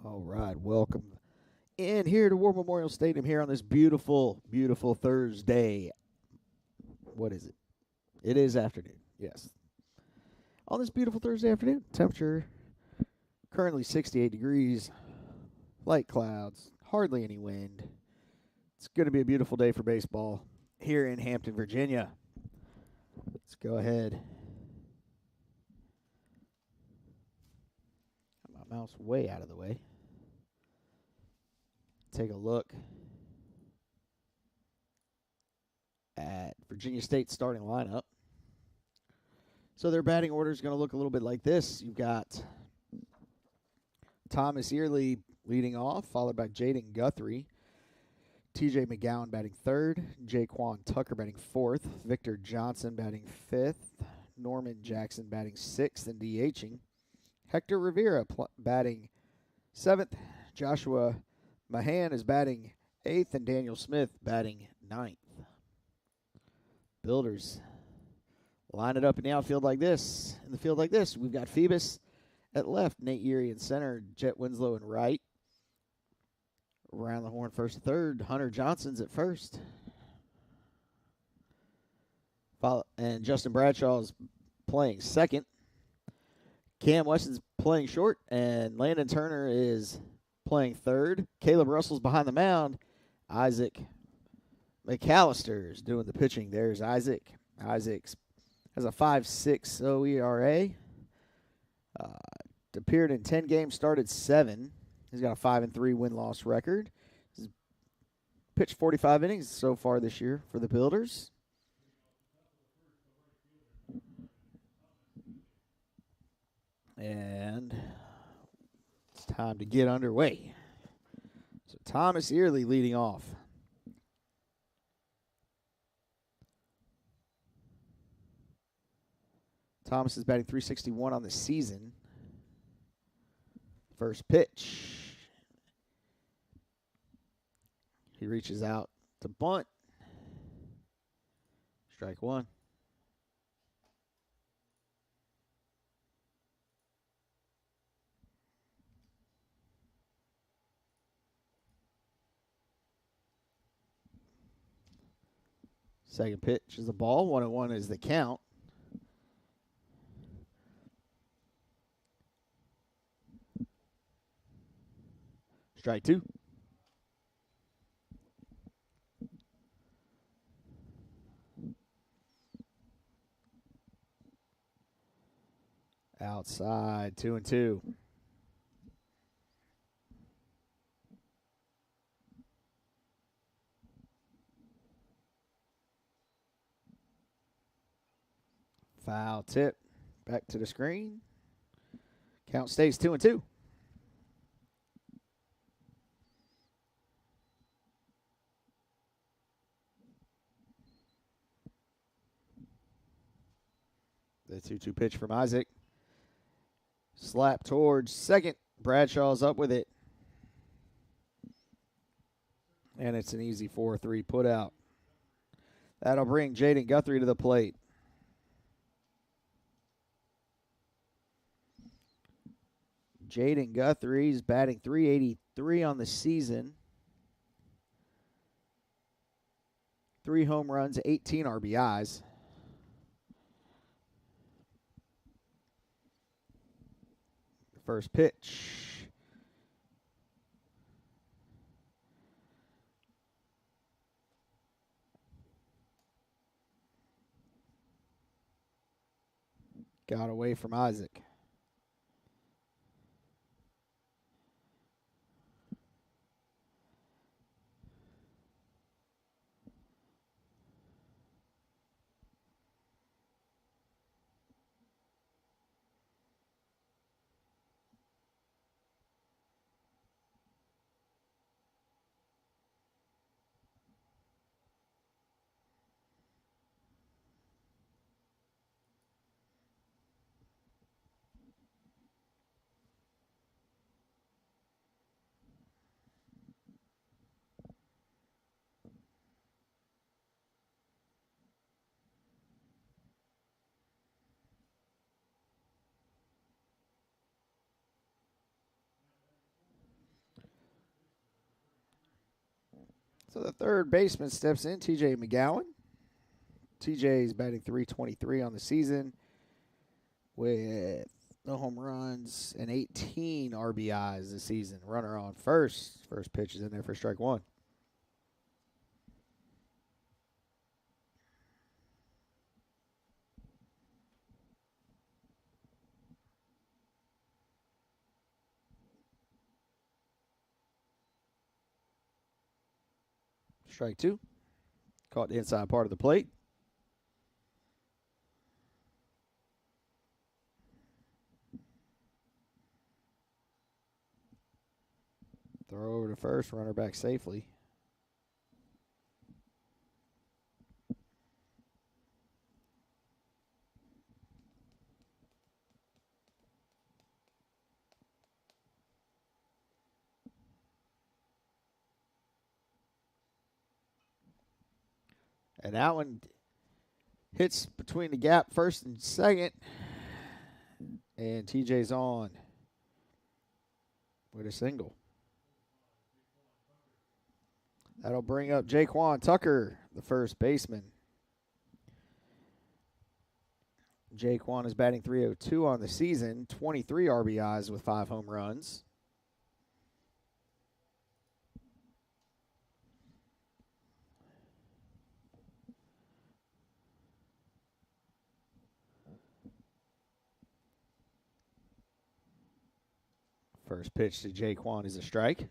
All right, welcome in here to War Memorial Stadium here on this beautiful, beautiful Thursday. What is it? It is afternoon. Yes. On this beautiful Thursday afternoon, temperature currently 68 degrees, light clouds, hardly any wind. It's going to be a beautiful day for baseball here in Hampton, Virginia. Let's go ahead. My mouse way out of the way. Take a look at Virginia State's starting lineup. So their batting order is going to look a little bit like this. You've got Thomas Early leading off, followed by Jaden Guthrie. TJ McGowan batting third. Jaquan Tucker batting fourth. Victor Johnson batting fifth. Norman Jackson batting sixth and DHing. Hector Rivera batting seventh. Joshua Mahan is batting eighth. And Daniel Smith batting ninth. Builders line it up in the outfield like this. In the field like this, we've got Phoebus at left, Nate Erie in center, Jet Winslow in right. Around the horn, first to third. Hunter Johnson's at first. And Justin Bradshaw is playing second. Cam Weston's playing short, and Landon Turner is playing third. Caleb Russell's behind the mound. Isaac McAllister is doing the pitching. There's Isaac. Isaac's has a 5.60 ERA. Appeared in 10 games, started 7. He's got a 5-3 win-loss record. He's pitched 45 innings so far this year for the Builders. And it's time to get underway. So Thomas Early leading off. Thomas is batting .361 on the season. First pitch. He reaches out to bunt. Strike one. Second pitch is a ball. 1-1 is the count. Strike two. Outside, 2-2. Foul tip. Back to the screen. Count stays 2-2. The 2-2 pitch from Isaac. Slap towards second. Bradshaw's up with it. And it's an easy 4-3 put out. That'll bring Jaden Guthrie to the plate. Jaden Guthrie's batting .383 on the season. 3 home runs, 18 RBIs. First pitch. Got away from Isaac. So the third baseman steps in, TJ McGowan. TJ is batting .323 on the season with no home runs and 18 RBIs this season. Runner on first. First pitch is in there for strike one. Strike two. Caught the inside part of the plate. Throw over to first, runner back safely. And that one hits between the gap first and second. And TJ's on with a single. That'll bring up Jaquan Tucker, the first baseman. Jaquan is batting .302 on the season, 23 RBIs with 5 home runs. First pitch to Jaquan is a strike.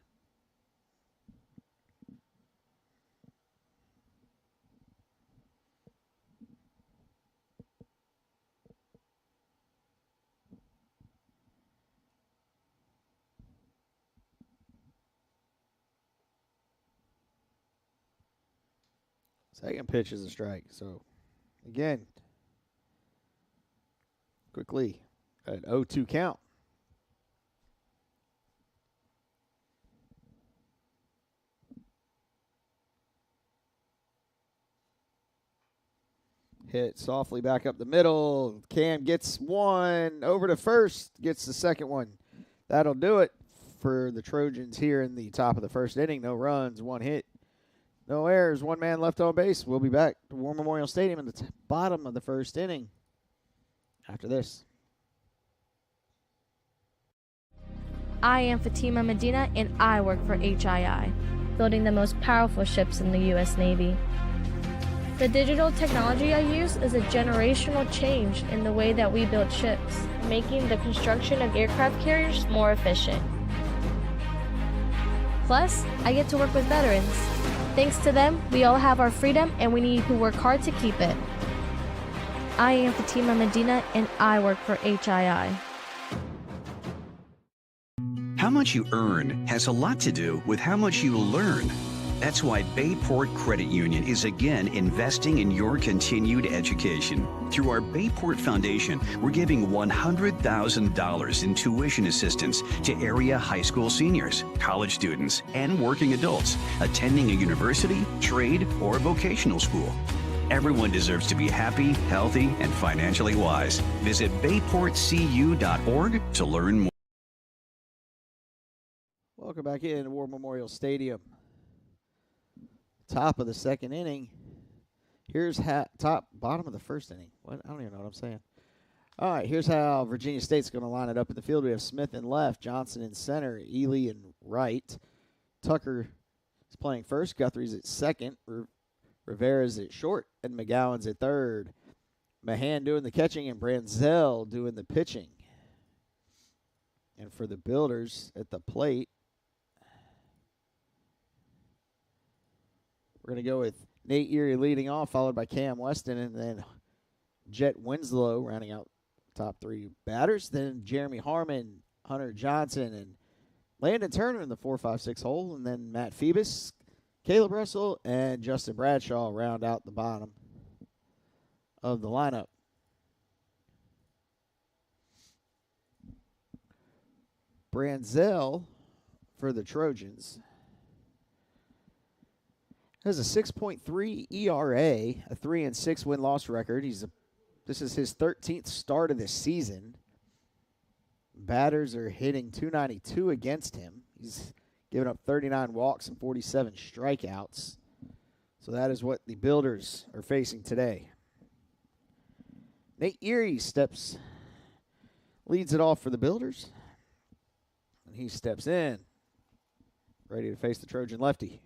Second pitch is a strike. So, again, quickly, an 0-2 count. Hit softly back up the middle. Cam gets one over to first, gets the second one. That'll do it for the Trojans here in the top of the first inning. No runs, 1 hit, no errors, 1 man left on base. We'll be back to War Memorial Stadium in the bottom of the first inning after this. I am Fatima Medina, and I work for HII, building the most powerful ships in the U.S. Navy. The digital technology I use is a generational change in the way that we build ships, making the construction of aircraft carriers more efficient. Plus, I get to work with veterans. Thanks to them, we all have our freedom, and we need to work hard to keep it. I am Fatima Medina, and I work for HII. How much you earn has a lot to do with how much you learn. That's why Bayport Credit Union is again investing in your continued education. Through our Bayport Foundation, we're giving $100,000 in tuition assistance to area high school seniors, college students, and working adults attending a university, trade, or vocational school. Everyone deserves to be happy, healthy, and financially wise. Visit bayportcu.org to learn more. Welcome back in War Memorial Stadium. Top of the second inning. Here's bottom of the first inning. What? I don't even know what I'm saying. All right, here's how Virginia State's going to line it up in the field. We have Smith in left, Johnson in center, Ely in right. Tucker is playing first. Guthrie's at second. Rivera's at short, and McGowan's at third. Mahan doing the catching, and Branzel doing the pitching. And for the Builders at the plate, we're going to go with Nate Erie leading off, followed by Cam Weston, and then Jet Winslow rounding out top 3 batters. Then Jeremy Harmon, Hunter Johnson, and Landon Turner in the 4-5-6 hole. And then Matt Phoebus, Caleb Russell, and Justin Bradshaw round out the bottom of the lineup. Branzel for the Trojans has a 6.3 ERA, a 3-6 win-loss record. This is his 13th start of this season. Batters are hitting .292 against him. He's giving up 39 walks and 47 strikeouts. So that is what the Builders are facing today. Nate Erie leads it off for the Builders. And he steps in, ready to face the Trojan lefty.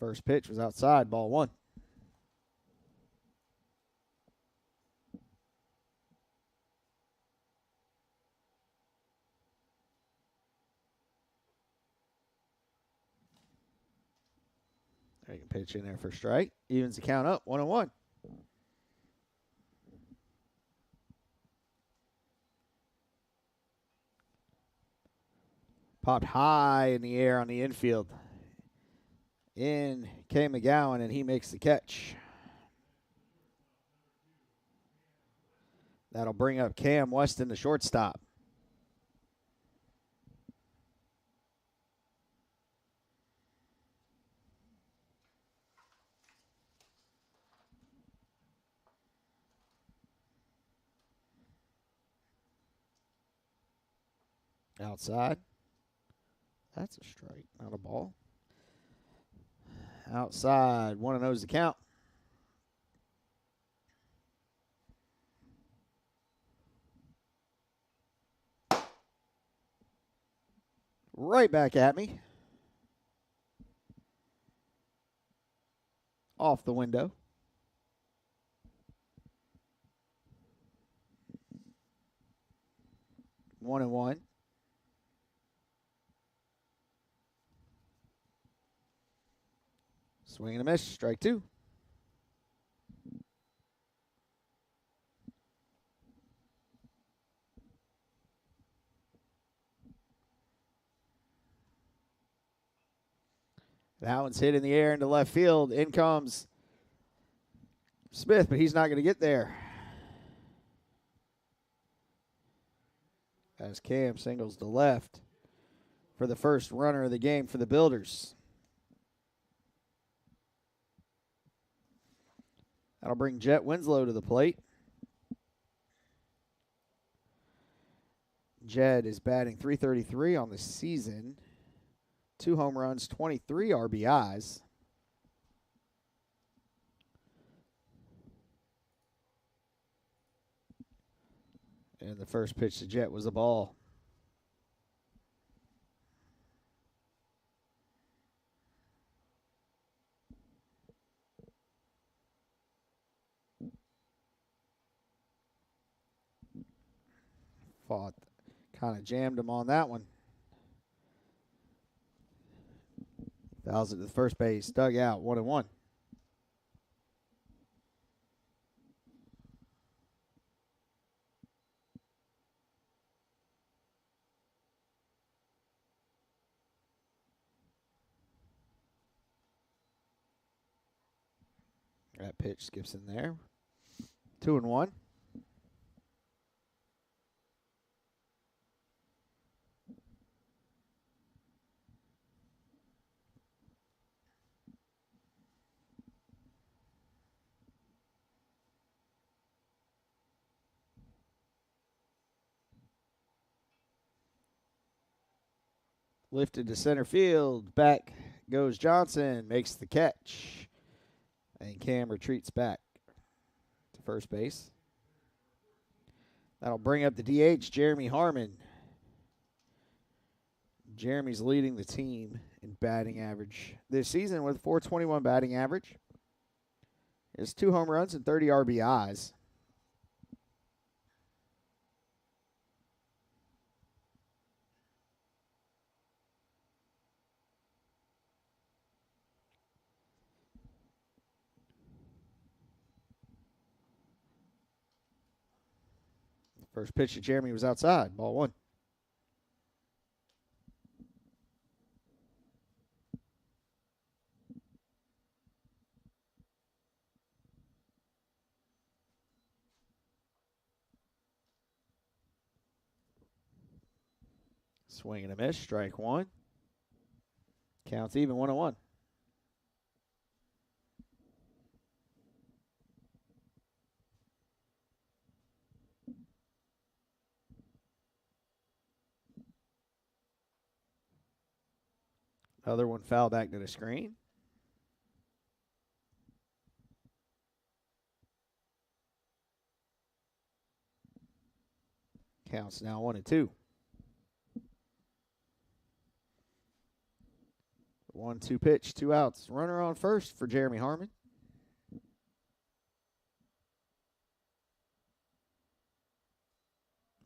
First pitch was outside, ball 1. There, you can pitch in there for a strike. Evens the count up, 1-1. Popped high in the air on the infield. In came McGowan, and he makes the catch. That'll bring up Cam Weston, the shortstop. Outside. That's a strike, not a ball. Outside, 1-0 is the count. Right back at me. Off the window. One and one. Swing and a miss, strike 2. That one's hit in the air into left field. In comes Smith, but he's not going to get there. As Cam singles to left for the first runner of the game for the Builders. That'll bring Jet Winslow to the plate. Jet is batting .333 on the season. 2 home runs, 23 RBIs. And the first pitch to Jet was a ball. Fought, kind of jammed him on that one. Fouls it to the first base, dug out, 1-1. That pitch skips in there. 2-1. Lifted to center field. Back goes Johnson. Makes the catch. And Cam retreats back to first base. That'll bring up the DH, Jeremy Harmon. Jeremy's leading the team in batting average this season with .421 batting average. He has 2 home runs and 30 RBIs. First pitch to Jeremy was outside, ball 1. Swing and a miss, strike 1. Counts even, 1-1. Other one foul back to the screen. Counts now 1-2. 1-2 pitch, 2 outs. Runner on first for Jeremy Harmon.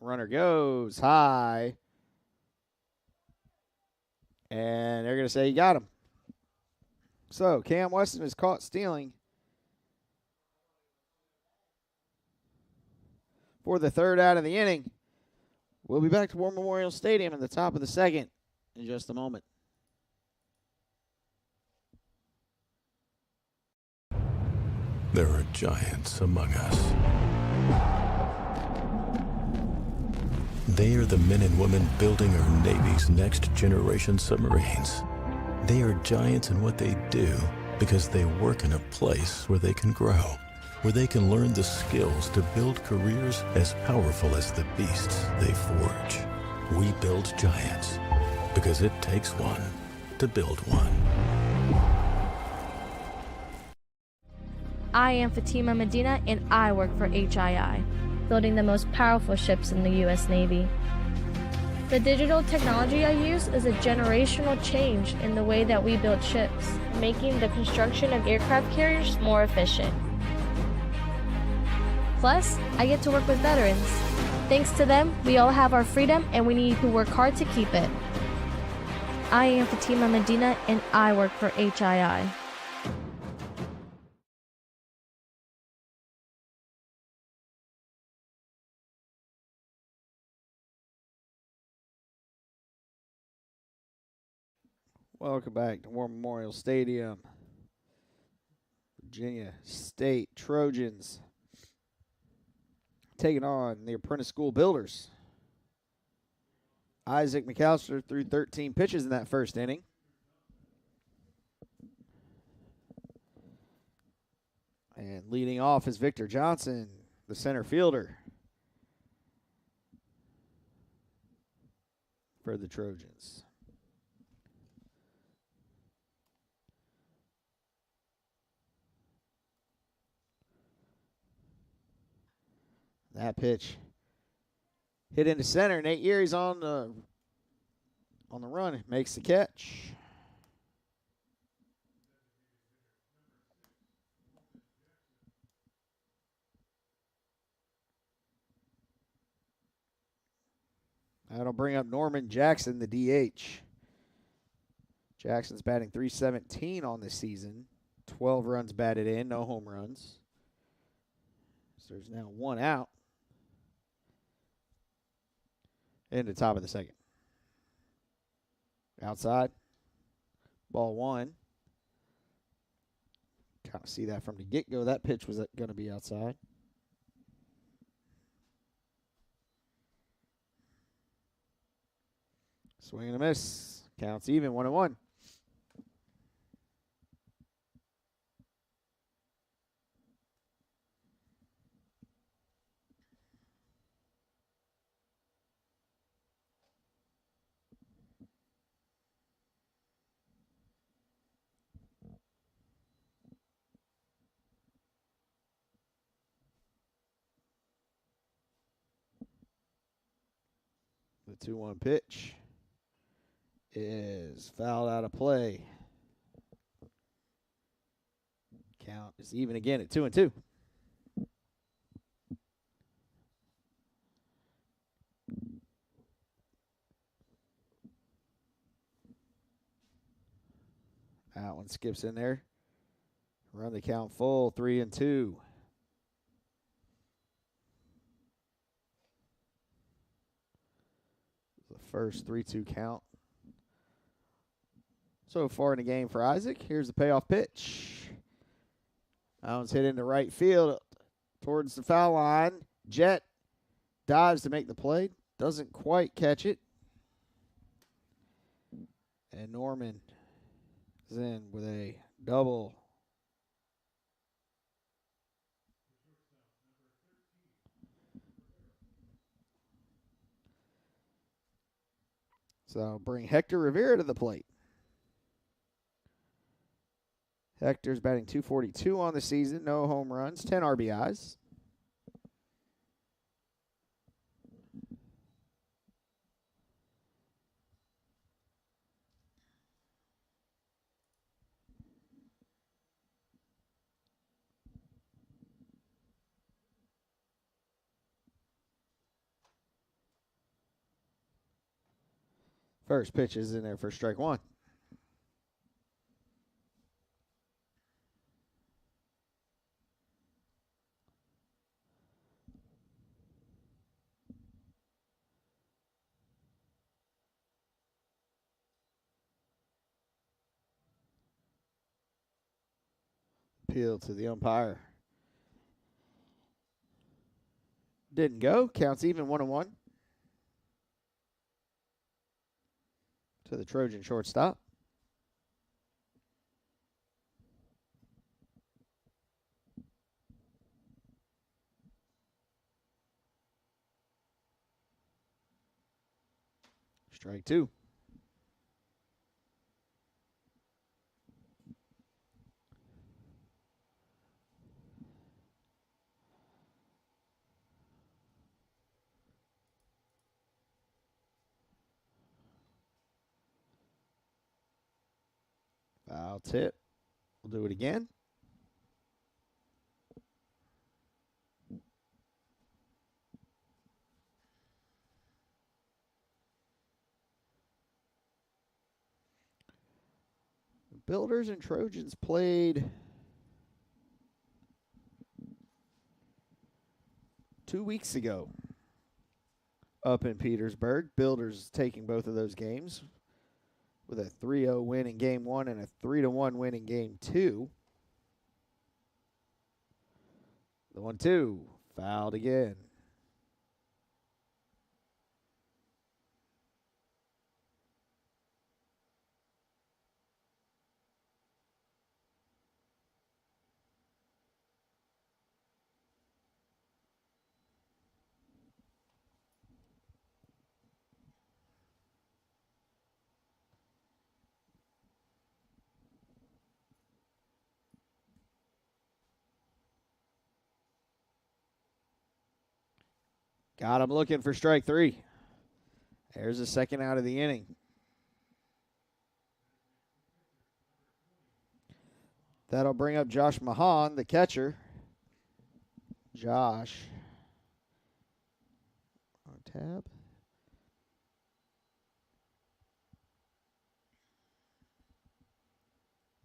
Runner goes high. And they're going to say he got him. So Cam Weston is caught stealing for the third out of the inning. We'll be back to War Memorial Stadium in the top of the second in just a moment. There are giants among us. They are the men and women building our Navy's next generation submarines. They are giants in what they do because they work in a place where they can grow, where they can learn the skills to build careers as powerful as the beasts they forge. We build giants because it takes one to build one. I am Fatima Medina, and I work for HII, building the most powerful ships in the U.S. Navy. The digital technology I use is a generational change in the way that we build ships, making the construction of aircraft carriers more efficient. Plus, I get to work with veterans. Thanks to them, we all have our freedom, and we need to work hard to keep it. I am Fatima Medina, and I work for HII. Welcome back to War Memorial Stadium. Virginia State Trojans taking on the Apprentice School Builders. Isaac McAllister threw 13 pitches in that first inning. And leading off is Victor Johnson, the center fielder for the Trojans. That pitch hit into center. Nate Erie's on the run. Makes the catch. That'll bring up Norman Jackson, the DH. Jackson's batting .317 on this season. 12 runs batted in, no home runs. So there's now one out. In the top of the second. Outside. Ball one. Kind of see that from the get-go. That pitch was going to be outside. Swing and a miss. Counts even, 1-1. The 2-1 pitch is fouled out of play. Count is even again at 2-2. That one skips in there. Run the count full, 3-2. First 3-2 count so far in the game for Isaac. Here's the payoff pitch. That one's hit into right field towards the foul line. Jet dives to make the play. Doesn't quite catch it. And Norman is in with a double. So bring Hector Rivera to the plate. Hector's batting .242 on the season. No home runs, 10 RBIs. First pitch is in there for strike one. Appeal to the umpire. Didn't go. Counts even, 1-1. To the Trojan shortstop. Strike two. Foul tip. We'll do it again. The Builders and Trojans played 2 weeks ago up in Petersburg. Builders taking both of those games with a 3-0 win in Game 1 and a 3-1 win in Game 2. The 1-2, fouled again. Got him looking for strike three. There's the second out of the inning. That'll bring up Josh Mahan, the catcher. Josh on tab.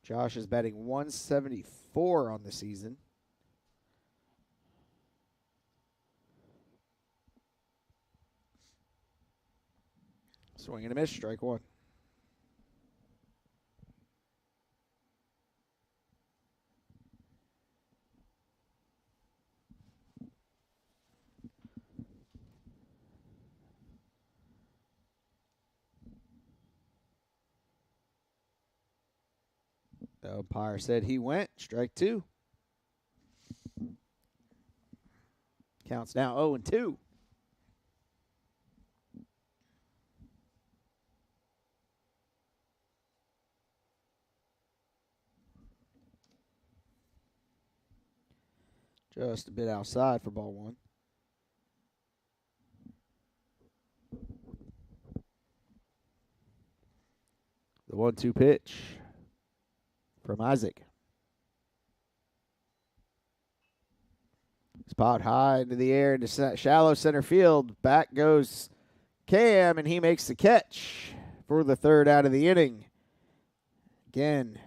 Josh is batting .174 on the season. Swing and a miss, strike one. The umpire said he went, strike two. Counts now 0-2. Just a bit outside for ball one. The 1-2 pitch from Isaac. Spot high into the air into shallow center field. Back goes Cam, and he makes the catch for the third out of the inning. Again,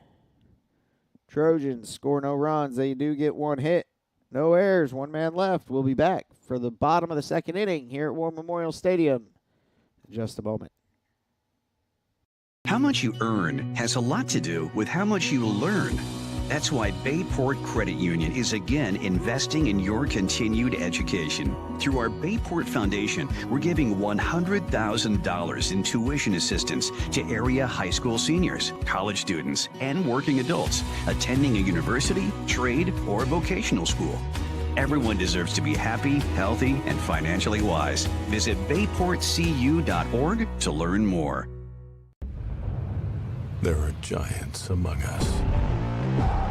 Trojans score no runs. They do get one hit. No errors, one man left. We'll be back for the bottom of the second inning here at War Memorial Stadium in just a moment. How much you earn has a lot to do with how much you learn. That's why Bayport Credit Union is again investing in your continued education. Through our Bayport Foundation, we're giving $100,000 in tuition assistance to area high school seniors, college students, and working adults attending a university, trade, or vocational school. Everyone deserves to be happy, healthy, and financially wise. Visit bayportcu.org to learn more. There are giants among us.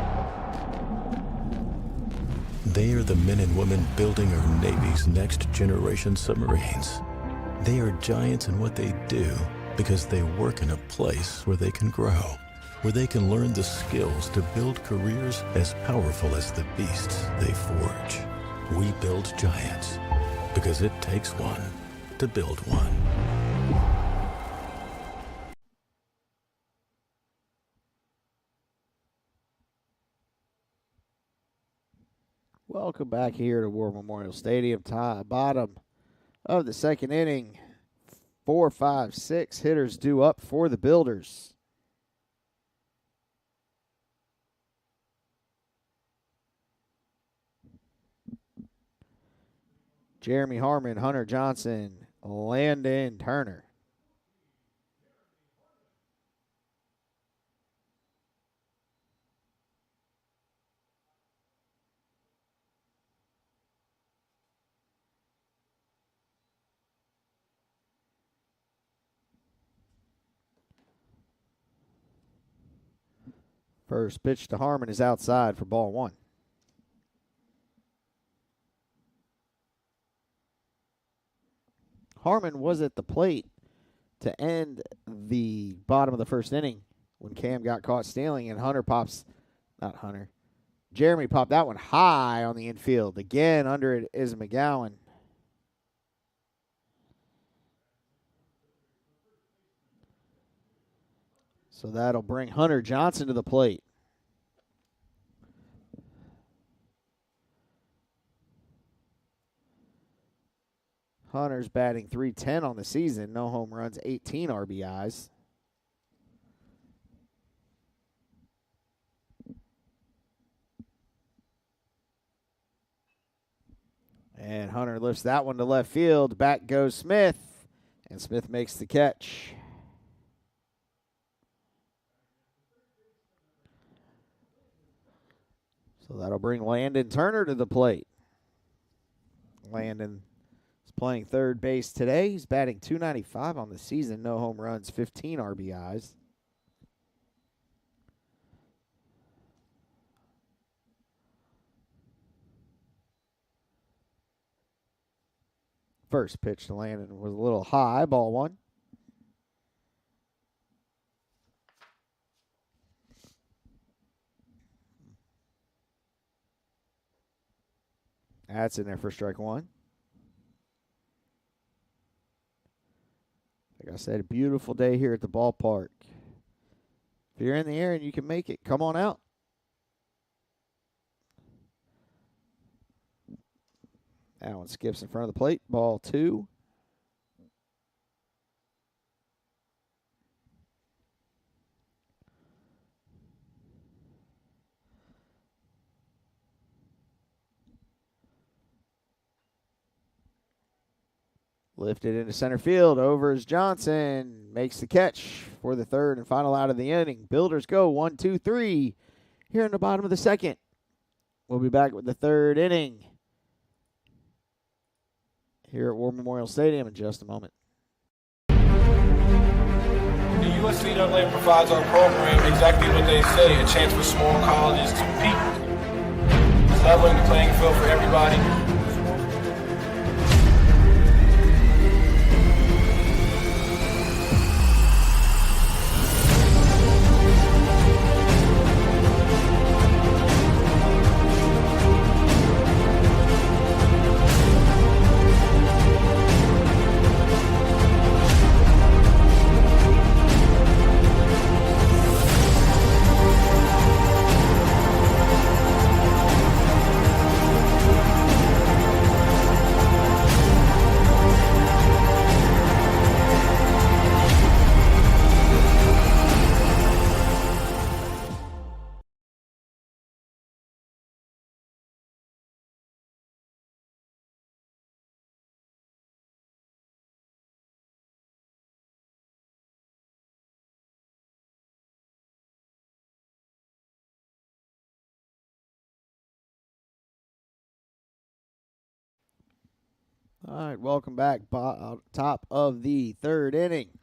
They are the men and women building our Navy's next generation submarines. They are giants in what they do because they work in a place where they can grow, where they can learn the skills to build careers as powerful as the beasts they forge. We build giants because it takes one to build one. Welcome back here to War Memorial Stadium. Bottom of the second inning. 4, 5, 6 hitters due up for the Builders. Jeremy Harmon, Hunter Johnson, Landon Turner. First pitch to Harmon is outside for ball one. Harmon was at the plate to end the bottom of the first inning when Cam got caught stealing, and Jeremy popped that one high on the infield. Again, under it is McGowan. So that'll bring Hunter Johnson to the plate. Hunter's batting .310 on the season. No home runs, 18 RBIs. And Hunter lifts that one to left field. Back goes Smith, and Smith makes the catch. So that'll bring Landon Turner to the plate. Landon is playing third base today. He's batting .295 on the season. No home runs, 15 RBIs. First pitch to Landon was a little high, ball one. That's in there for strike one. Like I said, a beautiful day here at the ballpark. If you're in the area and you can make it, come on out. That one skips in front of the plate. Ball two. Lifted into center field. Over is Johnson. Makes the catch for the third and final out of the inning. Builders go 1, 2, 3 here in the bottom of the second. We'll be back with the third inning here at War Memorial Stadium in just a moment. The USCAA provides our program exactly what they say, a chance for small colleges to compete. It's leveling the playing field for everybody. All right, welcome back. Top of the third inning.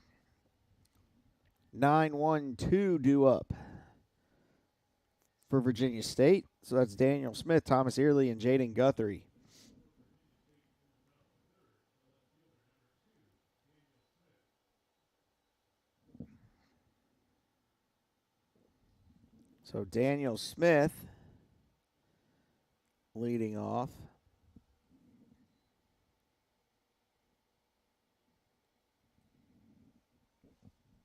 9-1-2 due up for Virginia State. So that's Daniel Smith, Thomas Early, and Jaden Guthrie. So Daniel Smith leading off.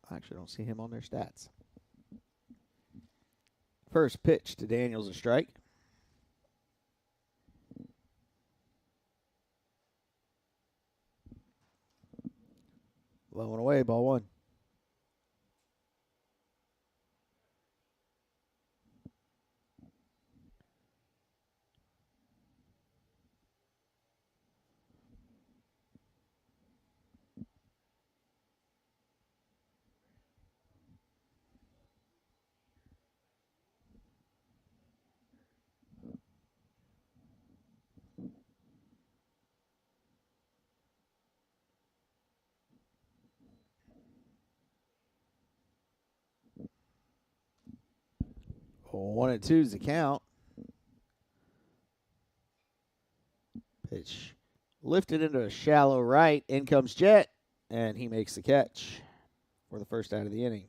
I actually don't see him on their stats. First pitch to Daniel's a strike. Low and away, ball one. One and two's the count. Pitch lifted into a shallow right. In comes Jet, and he makes the catch for the first out of the inning.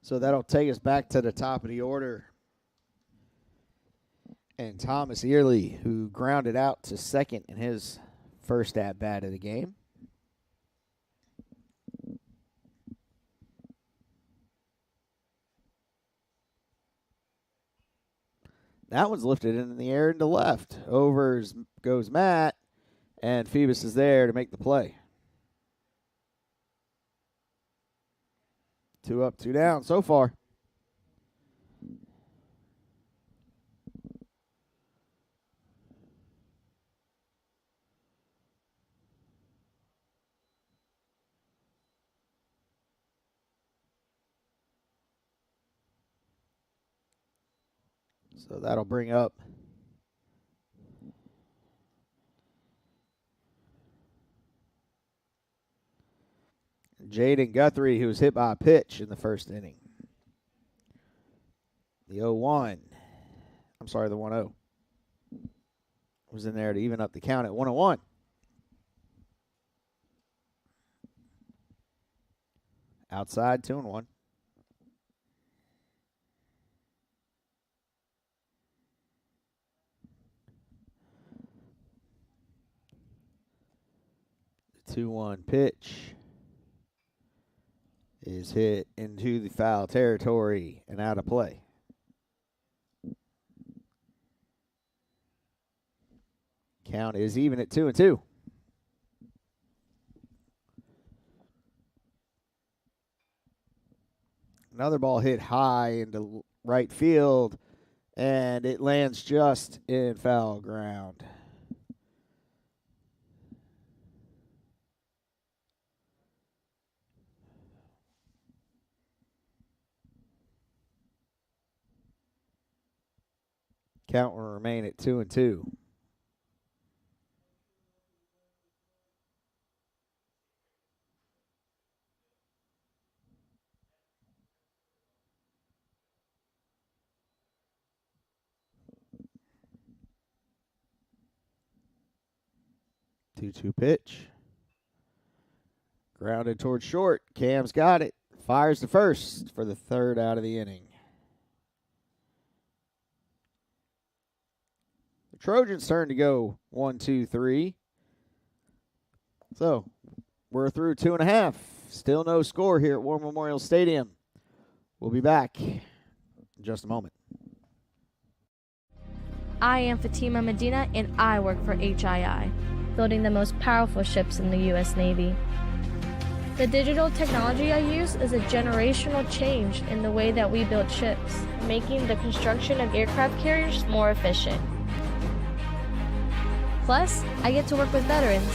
So that'll take us back to the top of the order. And Thomas Early, who grounded out to second in his first at-bat of the game. That one's lifted in the air into left. Over goes Matt, and Phoebus is there to make the play. 2 up, 2 down so far. So that'll bring up Jaden Guthrie, who was hit by a pitch in the first inning. The 0-1. I'm sorry, the 1-0. Was in there to even up the count at 1-1. Outside, 2-1. The 2-1 pitch is hit into the foul territory and out of play. Count is even at 2-2. Another ball hit high into right field, and it lands just in foul ground. Count will remain at 2-2. Two-two pitch. Grounded towards short. Cam's got it. Fires to first for the third out of the inning. The Trojans' turn to go 1, 2, 3. So we're through 2.5. Still no score here at War Memorial Stadium. We'll be back in just a moment. I am Fatima Medina, and I work for HII, building the most powerful ships in the U.S. Navy. The digital technology I use is a generational change in the way that we build ships, making the construction of aircraft carriers more efficient. Plus, I get to work with veterans.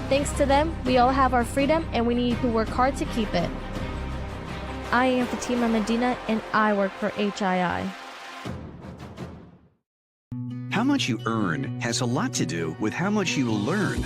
Thanks to them, we all have our freedom, and we need to work hard to keep it. I am Fatima Medina, and I work for HII. How much you earn has a lot to do with how much you learn.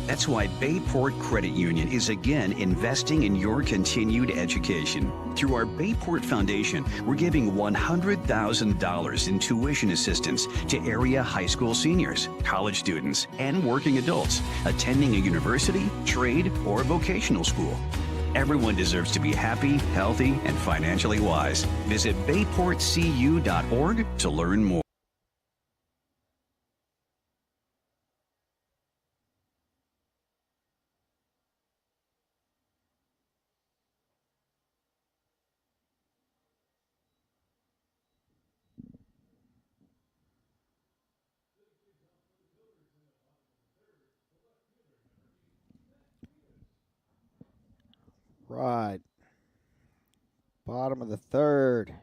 That's why Bayport Credit Union is again investing in your continued education. Through our Bayport Foundation, we're giving $100,000 in tuition assistance to area high school seniors, college students, and working adults attending a university, trade, or vocational school. Everyone deserves to be happy, healthy, and financially wise. Visit bayportcu.org to learn more. Right. Bottom of the third.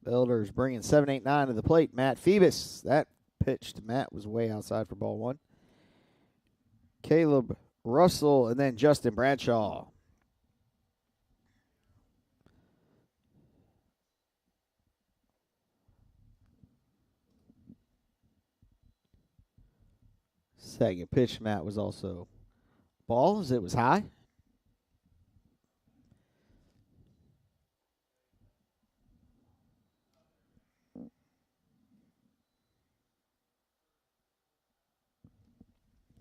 Builders bringing 7-8-9 to the plate. Matt Phoebus. That pitch to Matt was way outside for ball one. Caleb Russell and then Justin Bradshaw. Second pitch, Matt, was also ball as it was high.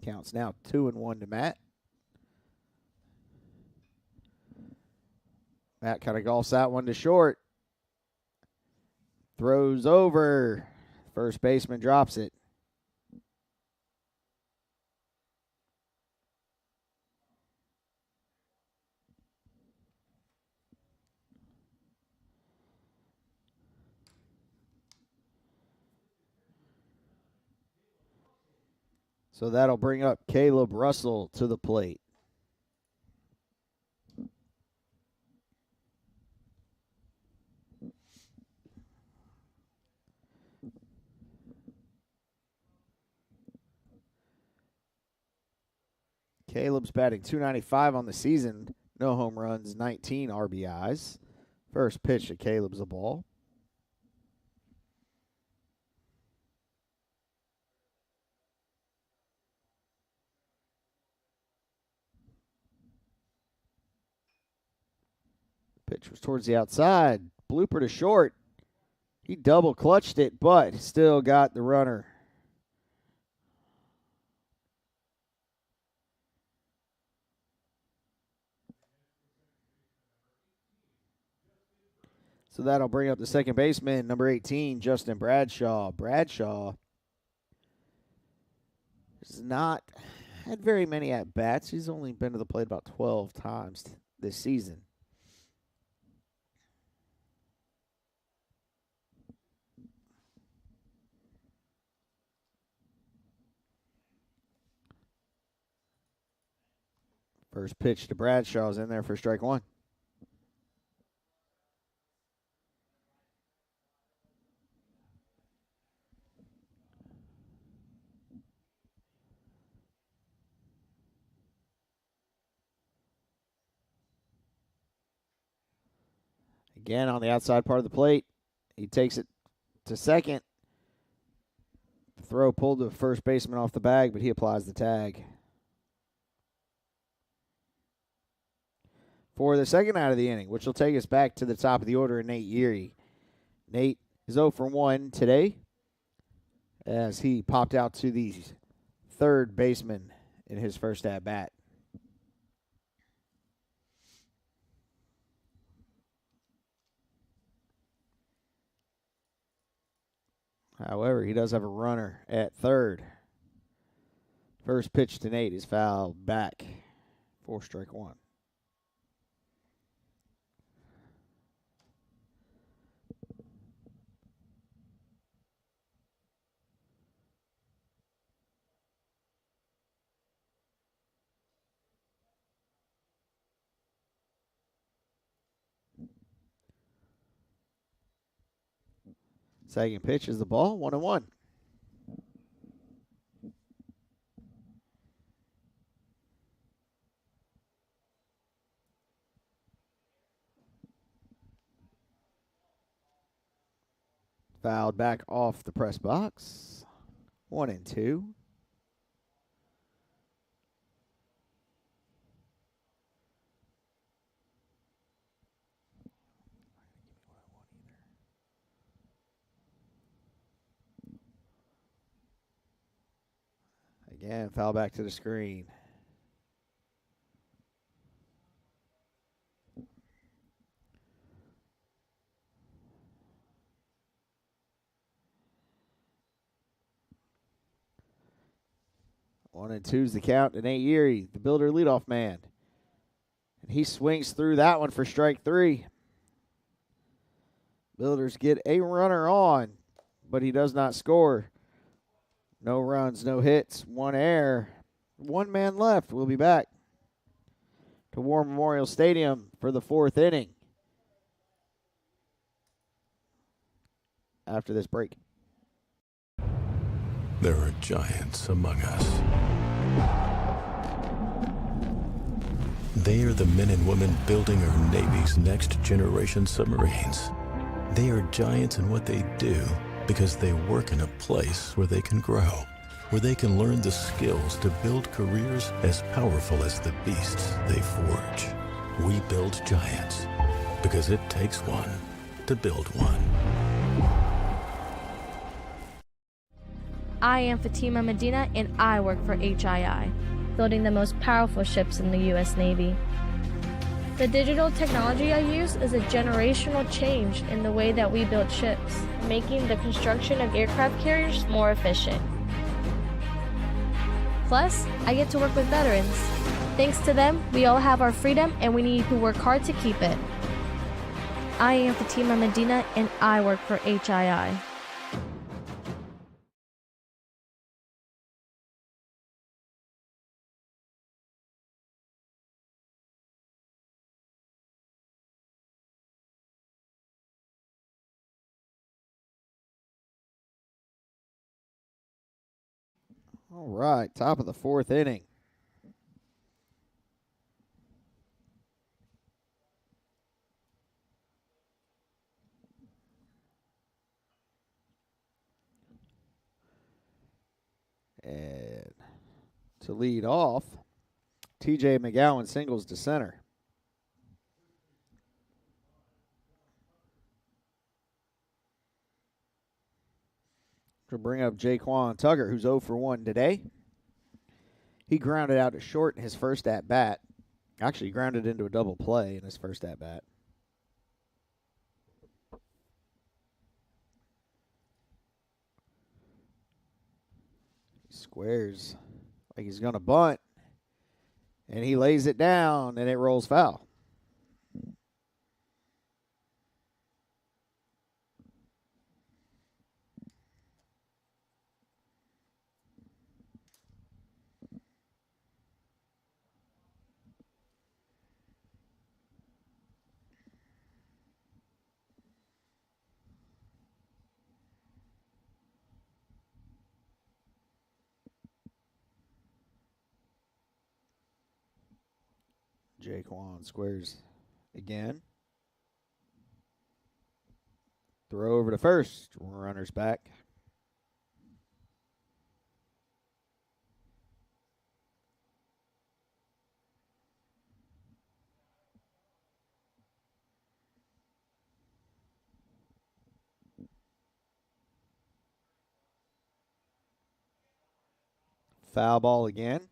Counts now 2-1 to Matt. Matt kind of golfs that one to short. Throws over. First baseman drops it. So that'll bring up Caleb Russell to the plate. Caleb's batting .295 on the season. No home runs, 19 RBIs. First pitch to Caleb's a ball. Pitch was towards the outside. Blooper to short. He double clutched it, but still got the runner. So that'll bring up the second baseman, number 18, Justin Bradshaw. Bradshaw has not had very many at-bats. He's only been to the plate about 12 times this season. First pitch to Bradshaw's in there for strike one. Again on the outside part of the plate. He takes it to second. Throw pulled the first baseman off the bag, but he applies the tag. For the second out of the inning, which will take us back to the top of the order in Nate Yeary. Nate is 0 for 1 today as he popped out to the third baseman in his first at-bat. However, he does have a runner at third. First pitch to Nate is fouled back for strike one. Second pitch is the ball, 1-1. Fouled back off the press box. 1-2. Again, foul back to the screen. One and two's the count, and Nate Erie, the Builder leadoff man. And he swings through that one for strike 3. Builders get a runner on, but he does not score. No runs, no hits, 1 error. 1 man left. We'll be back to War Memorial Stadium for the 4th inning after this break. There are giants among us. They are the men and women building our Navy's next generation submarines. They are giants in what they do because they work in a place where they can grow, where they can learn the skills to build careers as powerful as the beasts they forge. We build giants because it takes one to build one. I am Fatima Medina, and I work for HII, building the most powerful ships in the U.S. Navy. The digital technology I use is a generational change in the way that we build ships, making the construction of aircraft carriers more efficient. Plus, I get to work with veterans. Thanks to them, we all have our freedom, and we need to work hard to keep it. I am Fatima Medina, and I work for HII. All right, top of the 4th inning. And to lead off, TJ McGowan singles to center. To bring up Jaquan Tugger, who's 0 for 1 today. He grounded out to short in his first at-bat. Actually, he grounded into a double play in his first at-bat. He squares like he's going to bunt. And he lays it down, and it rolls foul. Jaquan squares again. Throw over to first. Runner's back. Foul ball again.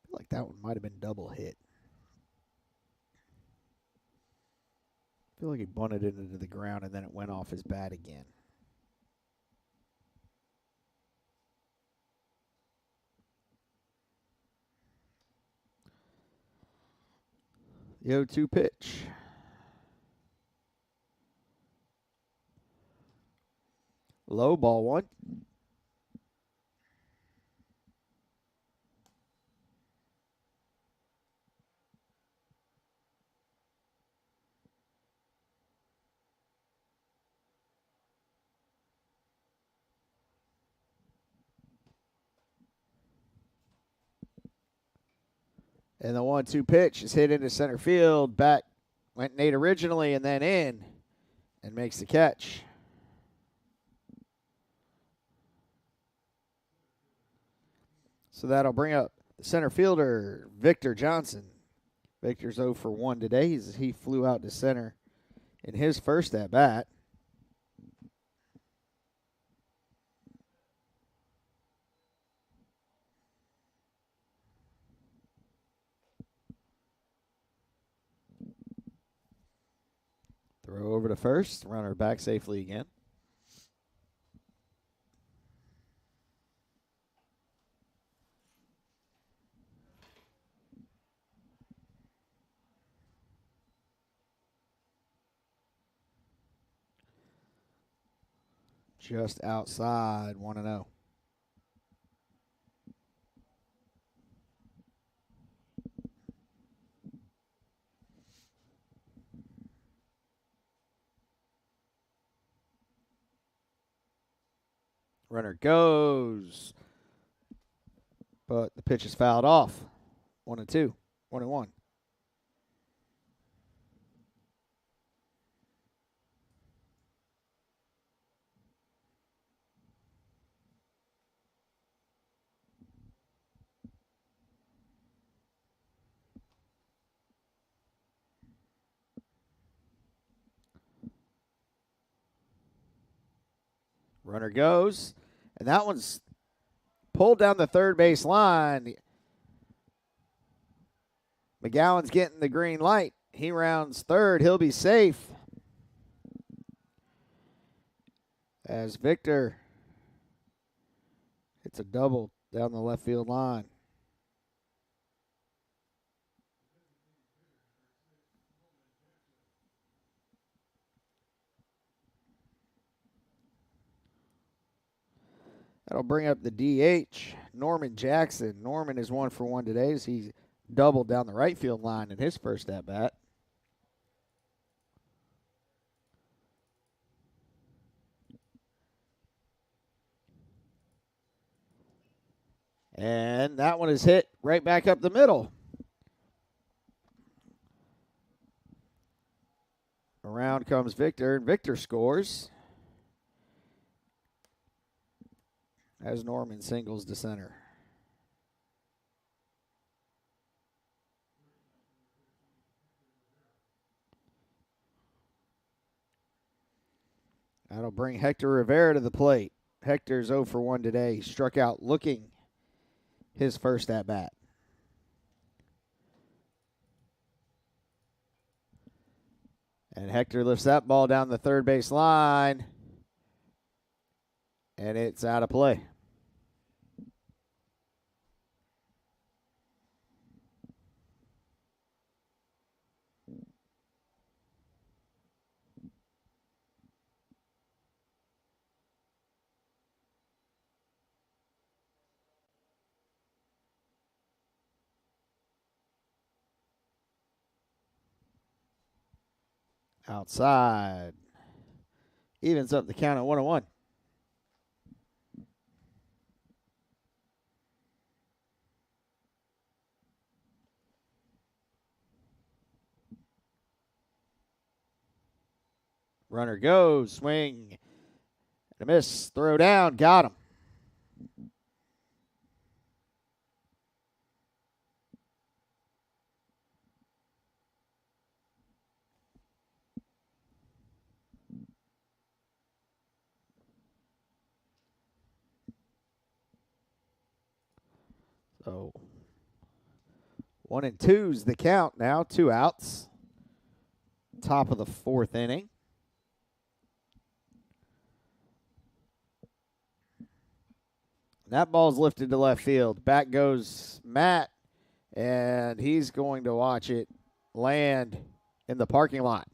I feel like that one might have been double hit. I feel like he bunted it into the ground and then it went off his bat again. The 0-2 pitch. Low ball one. And the 1-2 pitch is hit into center field. Back went Nate originally and then in and makes the catch. So that'll bring up the center fielder, Victor Johnson. Victor's 0 for 1 today. He flew out to center in his first at-bat. Throw over to first. Runner back safely again. Just outside, 1-0. Runner goes, but the pitch is fouled off. 1-2, 1-1. Runner goes, and that one's pulled down the third base line. McGowan's getting the green light. He rounds third. He'll be safe. As Victor hits a double down the left field line. That'll bring up the DH, Norman Jackson. Norman is 1 for 1 today as he doubled down the right field line in his first at-bat. And that one is hit right back up the middle. Around comes Victor, and Victor scores as Norman singles to center. That'll bring Hector Rivera to the plate. Hector's 0 for 1 today. He struck out looking his first at-bat. And Hector lifts that ball down the third base line, and it's out of play. Outside. Evens up the count at 1-1. Runner goes, swing, and a miss, throw down, got him. So 1-2's the count now, 2 outs. Top of the 4th inning. That ball's lifted to left field. Back goes Matt, and he's going to watch it land in the parking lot.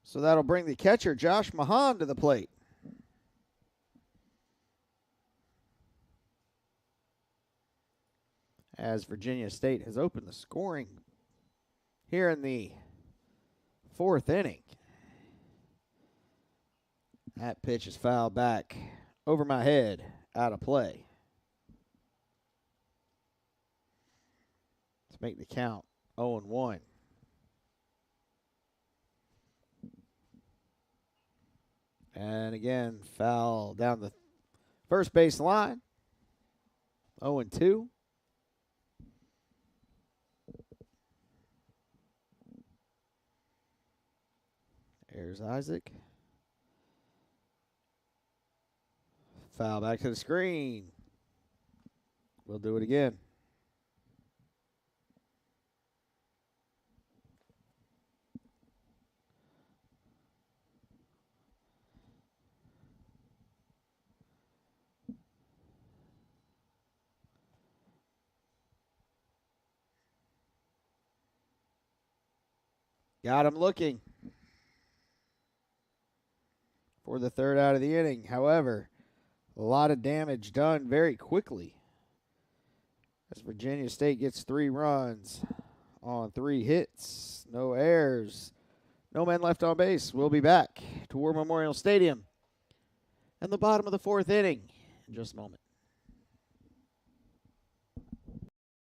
So that'll bring the catcher, Josh Mahan, to the plate. As Virginia State has opened the scoring here in the 4th inning. That pitch is fouled back over my head, out of play. Let's make the count 0-1. And again, foul down the first base line. 0-2. There's Isaac. Foul back to the screen. We'll do it again. Got him looking for the 3rd out of the inning. However, a lot of damage done very quickly as Virginia State gets 3 runs on 3 hits. No errors. No men left on base. We'll be back to War Memorial Stadium in the bottom of the 4th inning in just a moment.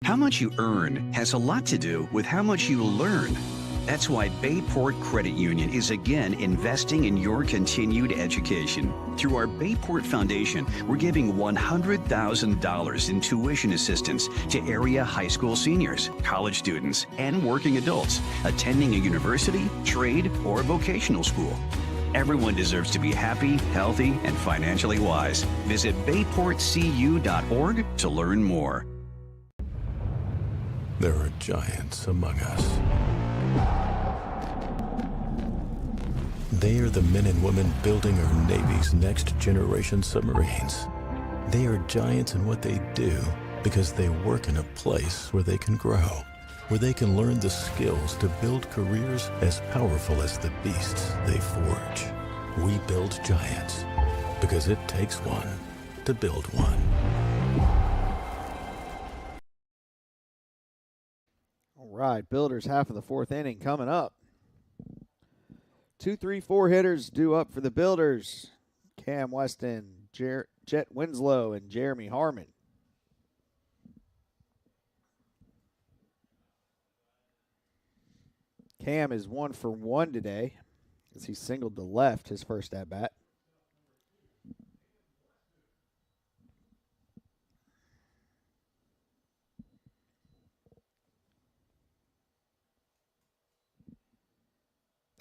How much you earn has a lot to do with how much you learn. That's why Bayport Credit Union is again investing in your continued education. Through our Bayport Foundation, we're giving $100,000 in tuition assistance to area high school seniors, college students, and working adults attending a university, trade, or vocational school. Everyone deserves to be happy, healthy, and financially wise. Visit bayportcu.org to learn more. There are giants among us. They are the men and women building our Navy's next generation submarines. They are giants in what they do because they work in a place where they can grow, where they can learn the skills to build careers as powerful as the beasts they forge. We build giants because it takes one to build one. All right, Builders half of the 4th inning coming up. 2, 3, 4 hitters due up for the Builders. Cam Weston, Jet Winslow, and Jeremy Harmon. Cam is 1 for 1 today as he singled to left his first at-bat.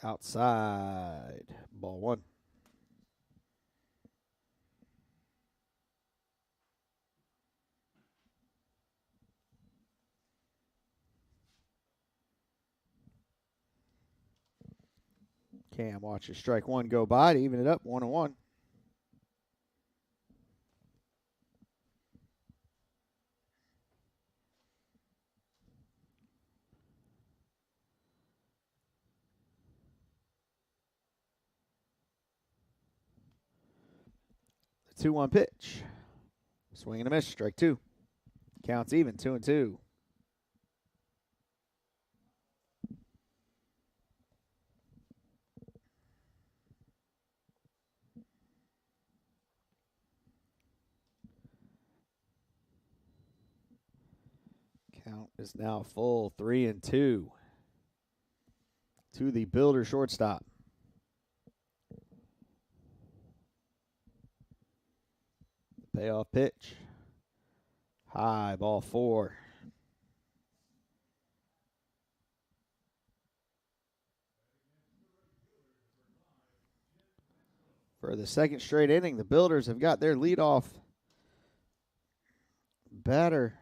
Outside, ball 1. Cam watches strike 1 go by to even it up 1-1. The 2-1 pitch. Swing and a miss, strike 2. Counts even, 2-2. Count is now full, 3-2 to the Builder shortstop. Payoff pitch. High, ball 4. For the second straight inning, the Builders have got their leadoff batter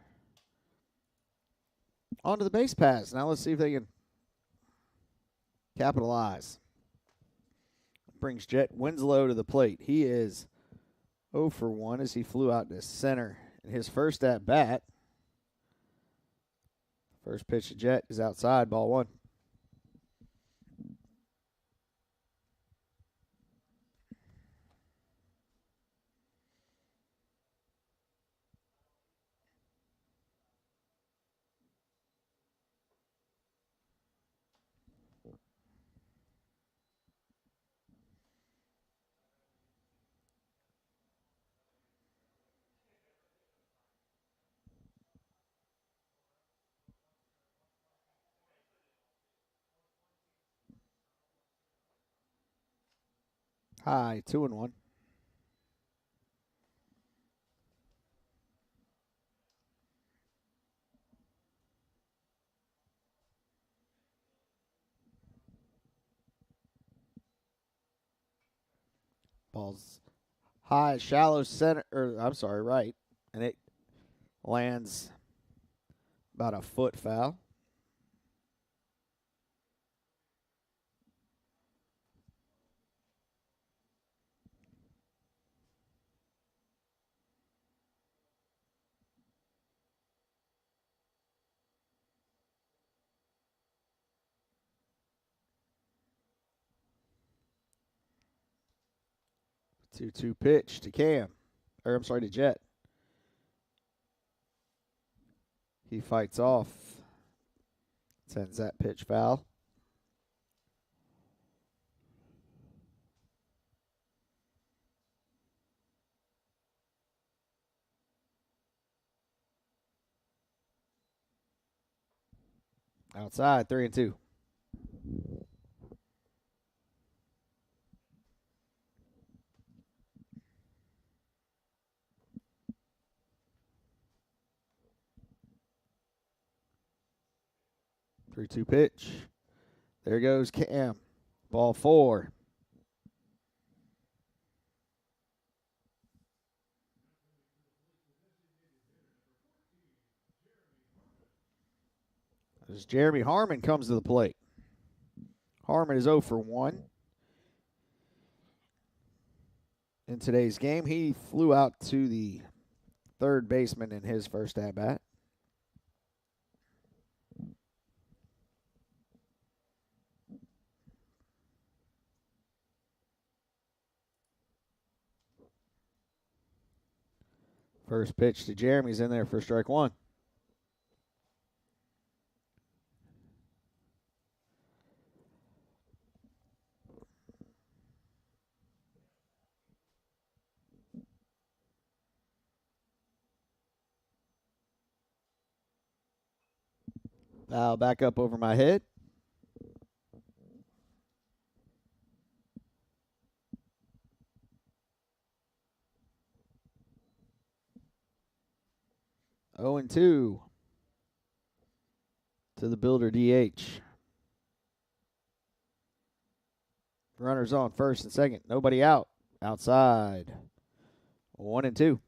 onto the base paths. Now let's see if they can capitalize. Brings Jet Winslow to the plate. He is 0 for 1 as he flew out to center in his first at bat. First pitch to Jet is outside, ball 1. High, 2-1. Ball's high, shallow center, or I'm sorry, right. And it lands about a foot foul. Two pitch to Cam. Or I'm sorry, to Jet. He fights off. Sends that pitch foul. Outside, 3-2. Three-two pitch. There goes Cam. Ball 4. As Jeremy Harmon comes to the plate. Harmon is 0 for 1. In today's game, he flew out to the third baseman in his first at-bat. First pitch to Jeremy's in there for strike 1. Foul back up over my head. Oh and 2 to the Builder DH. Runners on first and second. Nobody out. Outside. 1-2.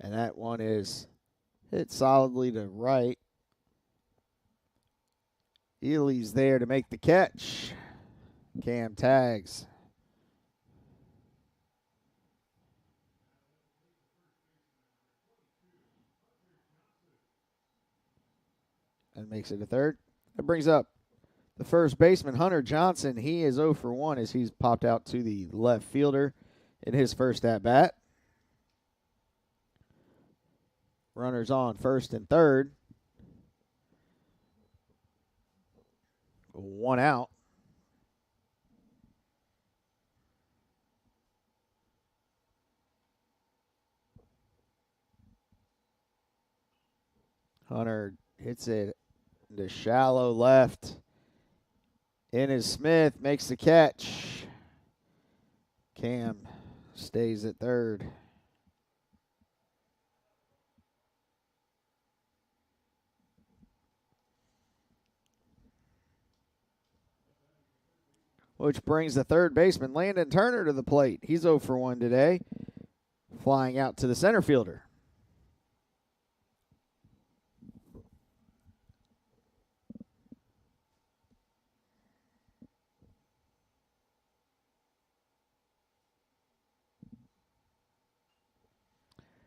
And that one is hit solidly to right. Ely's there to make the catch. Cam tags. And makes it a third. That brings up the first baseman, Hunter Johnson. He is 0 for 1 as he's popped out to the left fielder in his first at-bat. Runners on first and third. 1 out. Hunter hits it to shallow left. In is Smith, makes the catch. Cam stays at third. Which brings the third baseman, Landon Turner, to the plate. He's 0 for 1 today, flying out to the center fielder.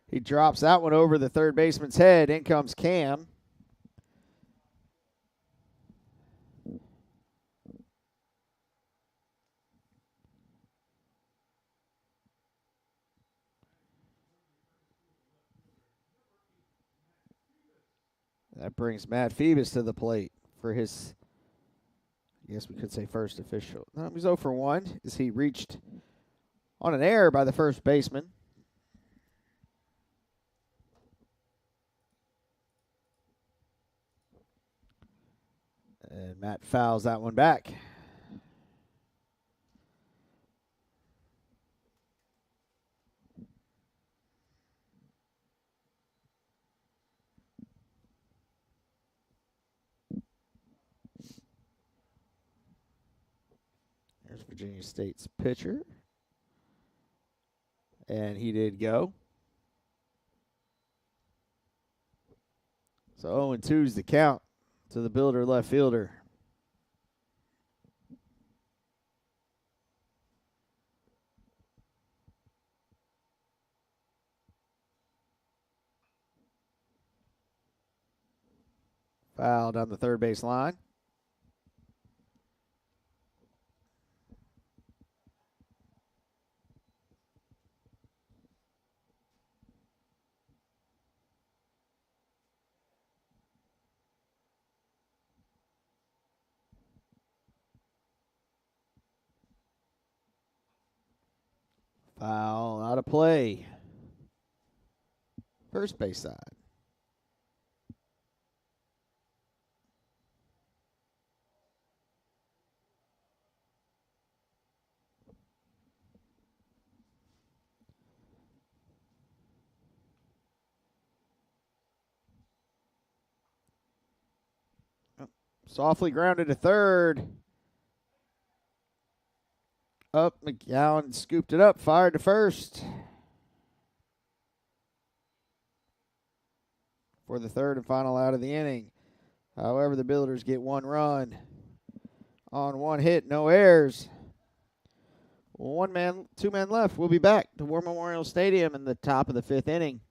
He drops that one over the third baseman's head. In comes Cam. That brings Matt Phoebus to the plate for his guess we could say first official. No, he's 0 for 1 as he reached on an error by the first baseman. And Matt fouls that one back. There's Virginia State's pitcher. And he did go. So 0-2 is the count to the Builder left fielder. Foul down the third base line. Foul out of play. First base side. Softly grounded to third. Up, McGowan scooped it up, fired to first. For the third and final out of the inning. However, the Builders get one run on one hit, no errors. Two men left. We'll be back to War Memorial Stadium in the top of the fifth inning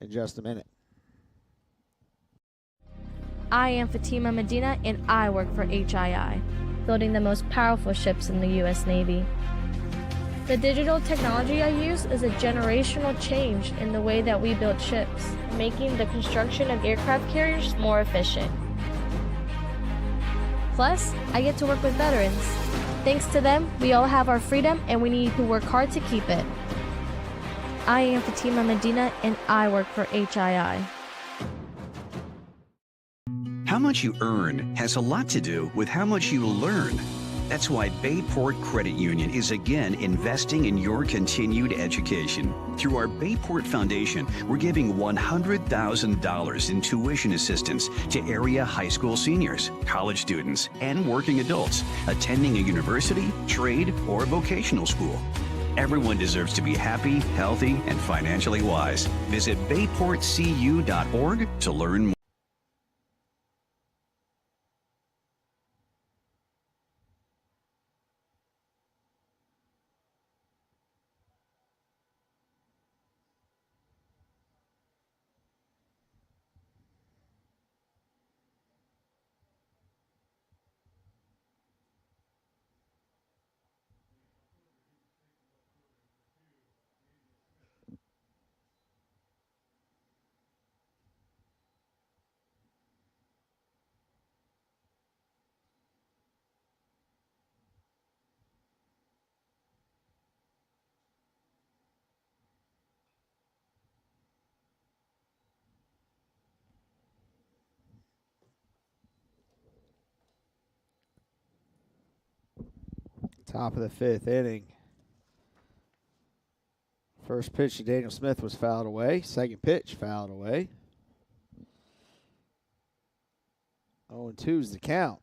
in just a minute. I am Fatima Medina, and I work for HII, building the most powerful ships in the U.S. Navy. The digital technology I use is a generational change in the way that we build ships, making the construction of aircraft carriers more efficient. Plus, I get to work with veterans. Thanks to them, we all have our freedom, and we need to work hard to keep it. I am Fatima Medina, and I work for HII. How much you earn has a lot to do with how much you learn. That's why Bayport Credit Union is again investing in your continued education. Through our Bayport Foundation, we're giving $100,000 in tuition assistance to area high school seniors, college students, and working adults attending a university, trade, or vocational school. Everyone deserves to be happy, healthy, and financially wise. Visit bayportcu.org to learn more. Top of the fifth inning. First pitch to Daniel Smith was fouled away. Second pitch fouled away. 0-2 is the count.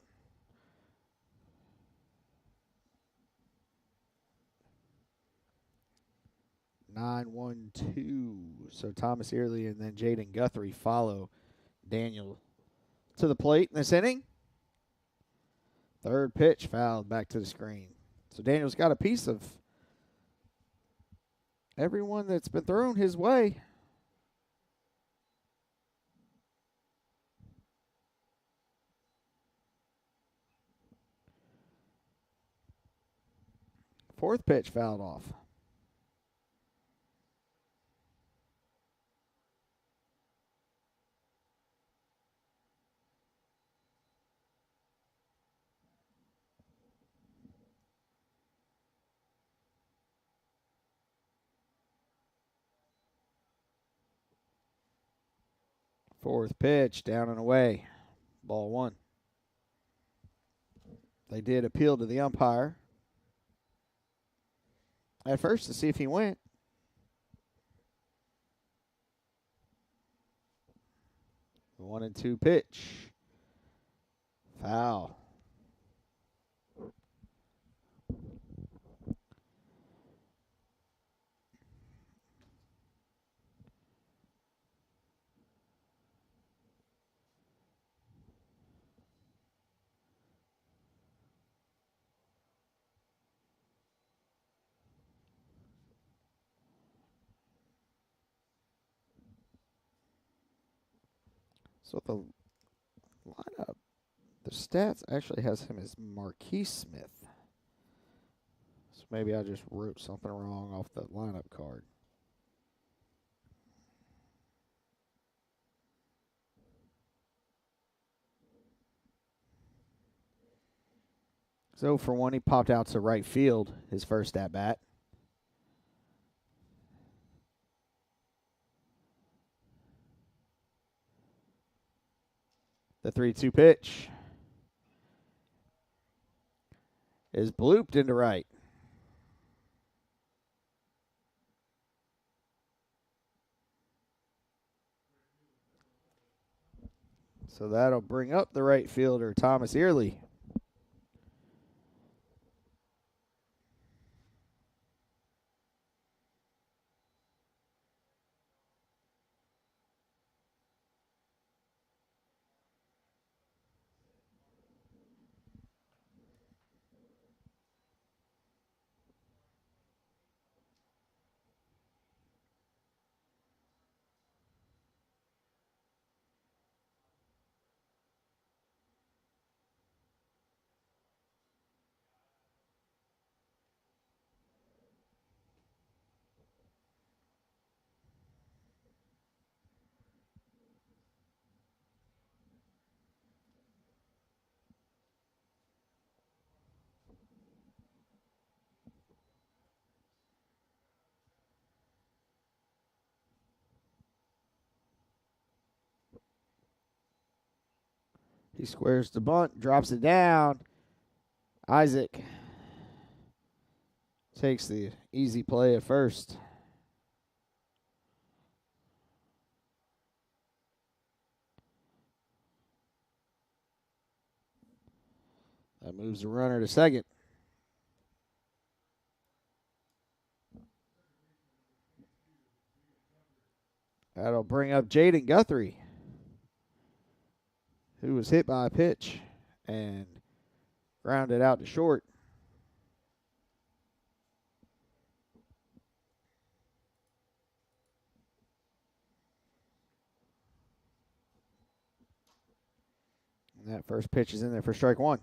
Nine, 1-2. So Thomas Early and then Jaden Guthrie follow Daniel to the plate in this inning. Third pitch fouled back to the screen. So Daniel's got a piece of everyone that's been thrown his way. Fourth pitch fouled off. Fourth pitch, down and away. Ball 1. They did appeal to the umpire at first to see if he went. The 1-2 pitch. Foul. So the lineup, the stats actually has him as Marquise Smith. So maybe I just wrote something wrong off the lineup card. So for one, he popped out to right field his first at bat. The 3-2 pitch is blooped into right. So that'll bring up the right fielder, Thomas Early. He squares the bunt, drops it down. Isaac takes the easy play at first. That moves the runner to second. That'll bring up Jaden Guthrie, who was hit by a pitch and grounded out to short. And that first pitch is in there for strike 1.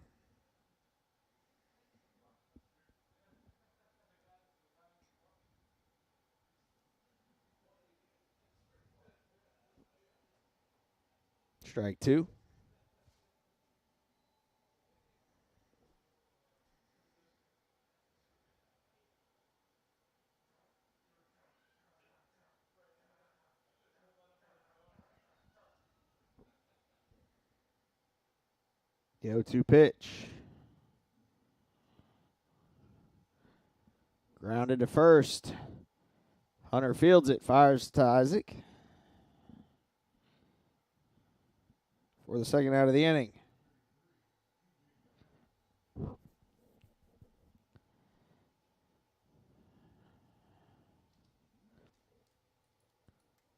Strike 2. The 0-2 pitch. Grounded to first. Hunter fields it, fires to Isaac for the second out of the inning.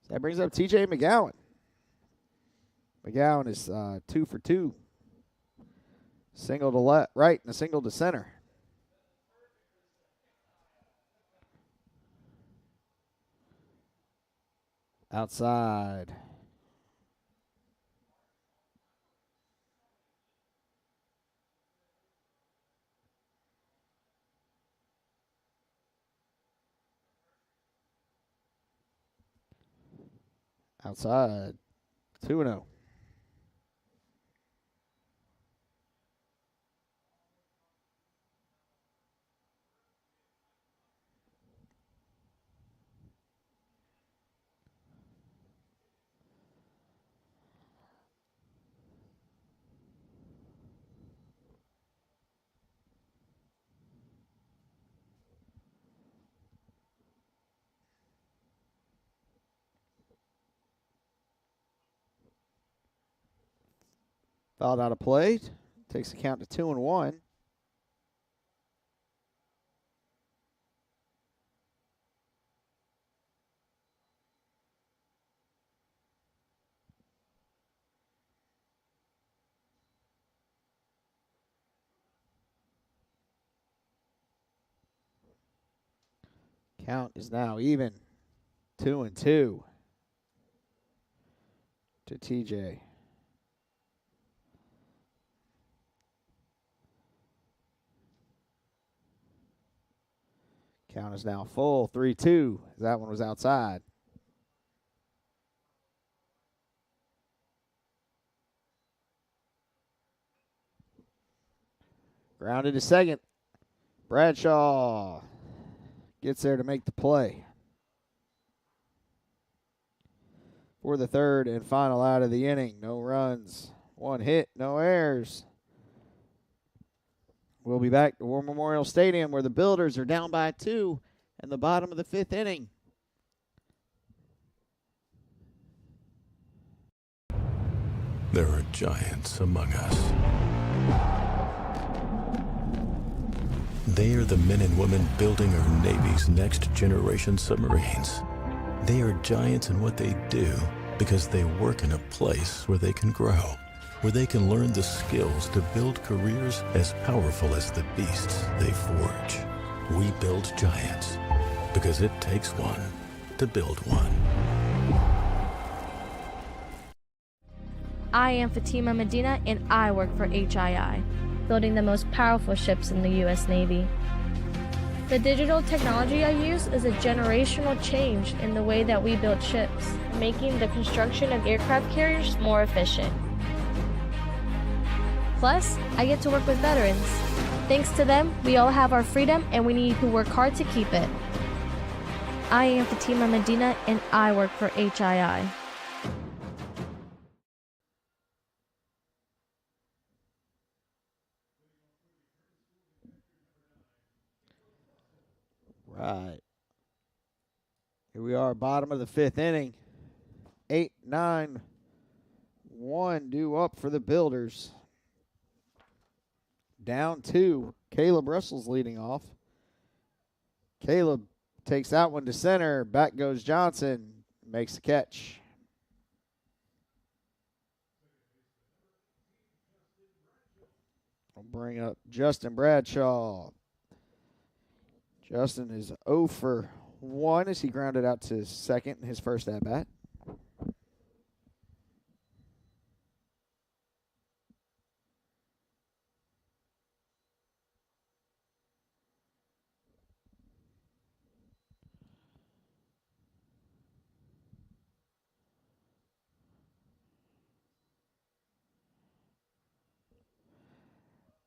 That brings up TJ McGowan. McGowan is 2 for 2. Single to right and a single to center. Outside. Outside. 2-0. Fouled out of play. Takes the count to 2-1. Count is now even. 2-2 to TJ. Count is now full. 3-2. That one was outside. Grounded to second. Bradshaw gets there to make the play. For the third and final out of the inning. No runs, one hit, no errors. We'll be back to War Memorial Stadium where the Builders are down by 2 in the bottom of the 5th inning. There are giants among us. They are the men and women building our Navy's next generation submarines. They are giants in what they do because they work in a place where they can grow, where they can learn the skills to build careers as powerful as the beasts they forge. We build giants because it takes one to build one. I am Fatima Medina, and I work for HII, building the most powerful ships in the U.S. Navy. The digital technology I use is a generational change in the way that we build ships, making the construction of aircraft carriers more efficient. Plus, I get to work with veterans. Thanks to them, we all have our freedom and we need to work hard to keep it. I am Fatima Medina, and I work for HII. Right. Here we are, bottom of the 5th inning. 8-9-1 due up for the Builders. Down 2. Caleb Russell's leading off. Caleb takes that one to center. Back goes Johnson. Makes the catch. I'll bring up Justin Bradshaw. Justin is 0 for 1 as he grounded out to second in his first at-bat.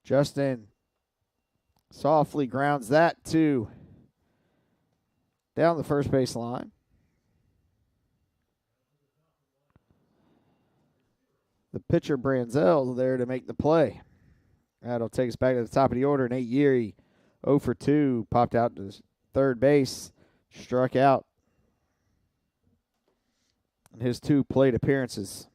Justin softly grounds that to down the first base line. The pitcher Branzel there to make the play. That'll take us back to the top of the order. Nate Yeary, 0 for 2, popped out to third base, struck out in his 2 plate appearances.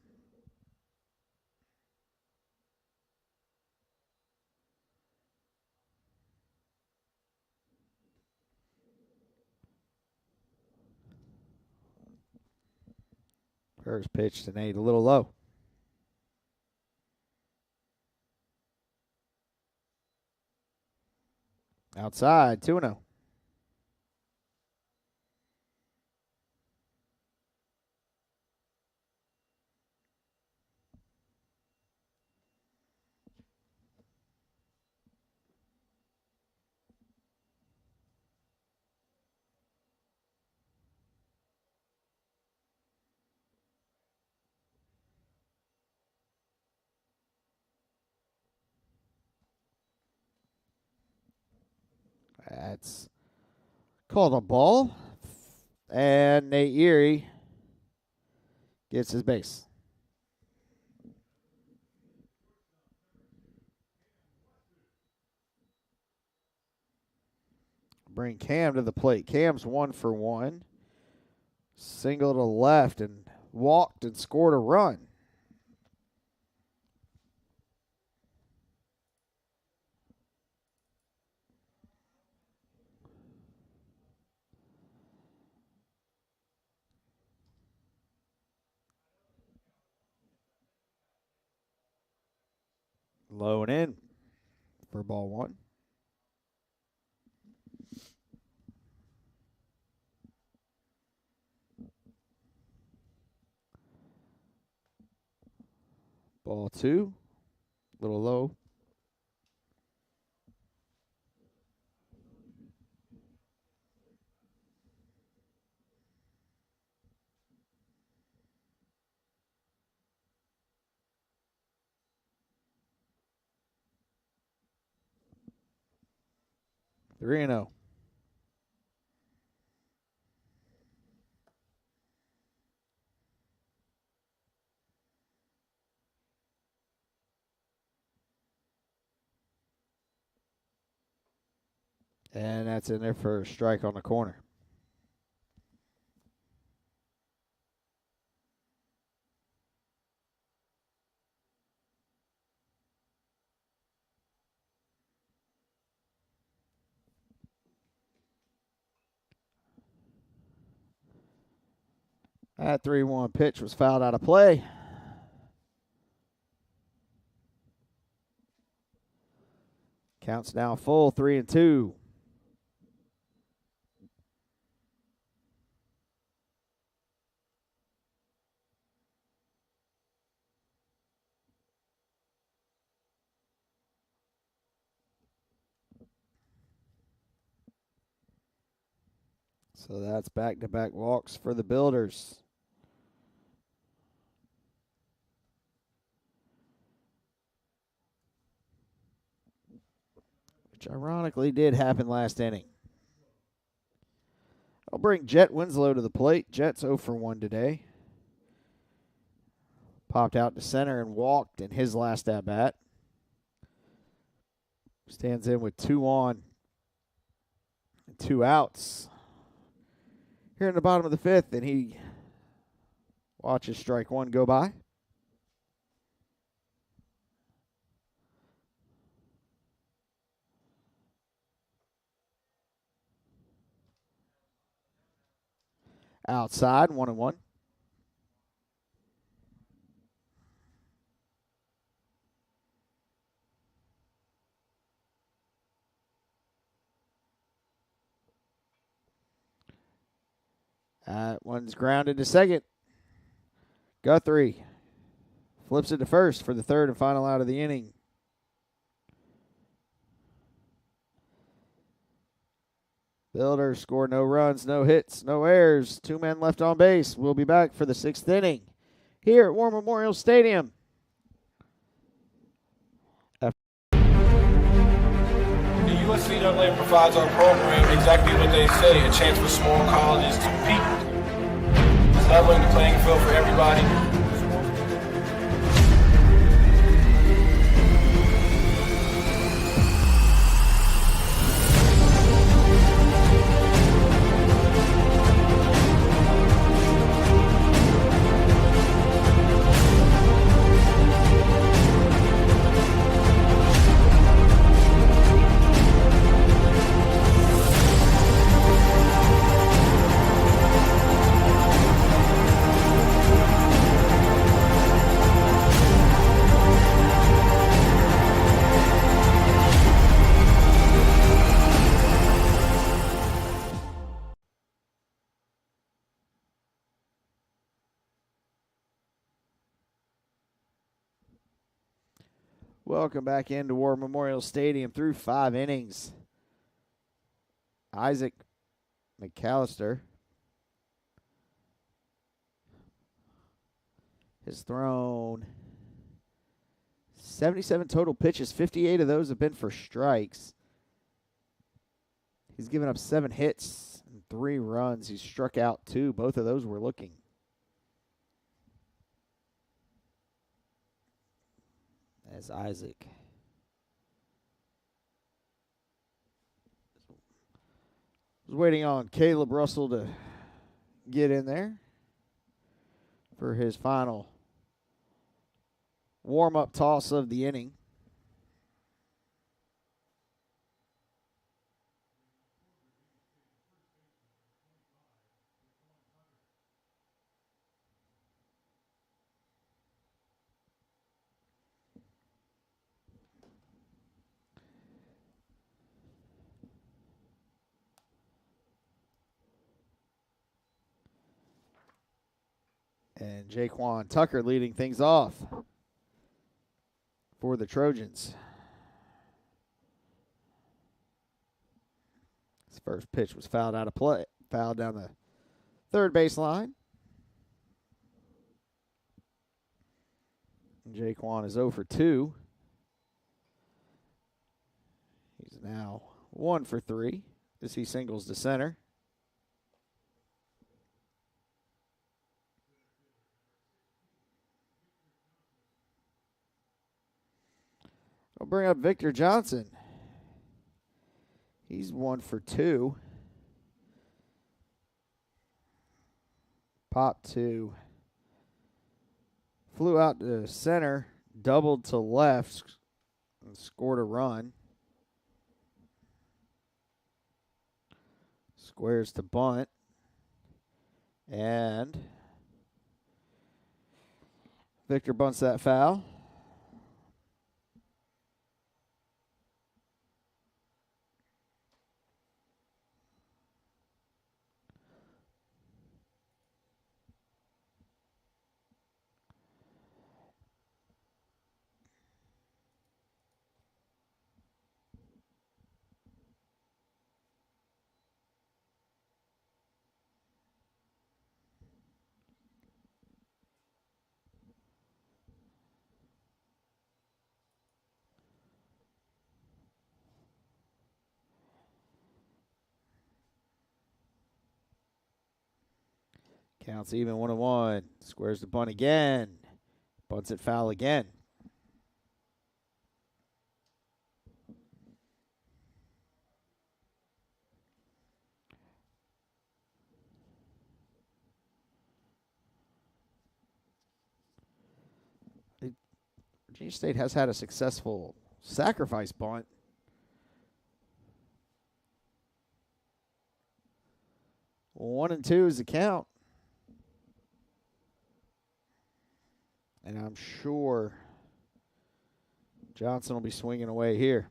First pitch to Nate, a little low. Outside, 2-0. That's called a ball. And Nate Yeary gets his base. Bring Cam to the plate. Cam's 1 for 1. Single to left and walked and scored a run. Low and in for ball one. Ball two, little low. Three and 0. And that's in there for a strike on the corner. That 3-1 pitch was fouled out of play. Counts now full, 3-2. So that's back-to-back walks for the Builders. Which ironically did happen last inning. I'll bring Jet Winslow to the plate. Jet's 0 for 1 today. Popped out to center and walked in his last at-bat. Stands in with 2 on and 2 outs. Here in the bottom of the 5th, and he watches strike 1 go by. Outside, 1-1. One's grounded to second. Guthrie flips it to first for the third and final out of the inning. Builders score no runs, no hits, no errors. 2 men left on base. We'll be back for the 6th inning here at War Memorial Stadium. The USCAA provides our program exactly what they say, a chance for small colleges to compete. It's leveling the playing field for everybody. Welcome back into War Memorial Stadium through 5 innings. Isaac McAllister has thrown 77 total pitches. 58 of those have been for strikes. He's given up 7 hits and 3 runs. He's struck out 2. Both of those were looking. As Isaac was waiting on Caleb Russell to get in there for his final warm-up toss of the inning. And Jaquan Tucker leading things off for the Trojans. His first pitch was fouled out of play, fouled down the third baseline. Jaquan is 0 for 2. He's now 1 for 3 as he singles to center. I'll bring up Victor Johnson. He's 1 for 2. Popped to, flew out to center, doubled to left, and scored a run. Squares to bunt. And Victor bunts that foul. Counts even 1-1. Squares the bunt again. Bunts it foul again. Virginia State has had a successful sacrifice bunt. One and two is the count. And I'm sure Johnson will be swinging away here.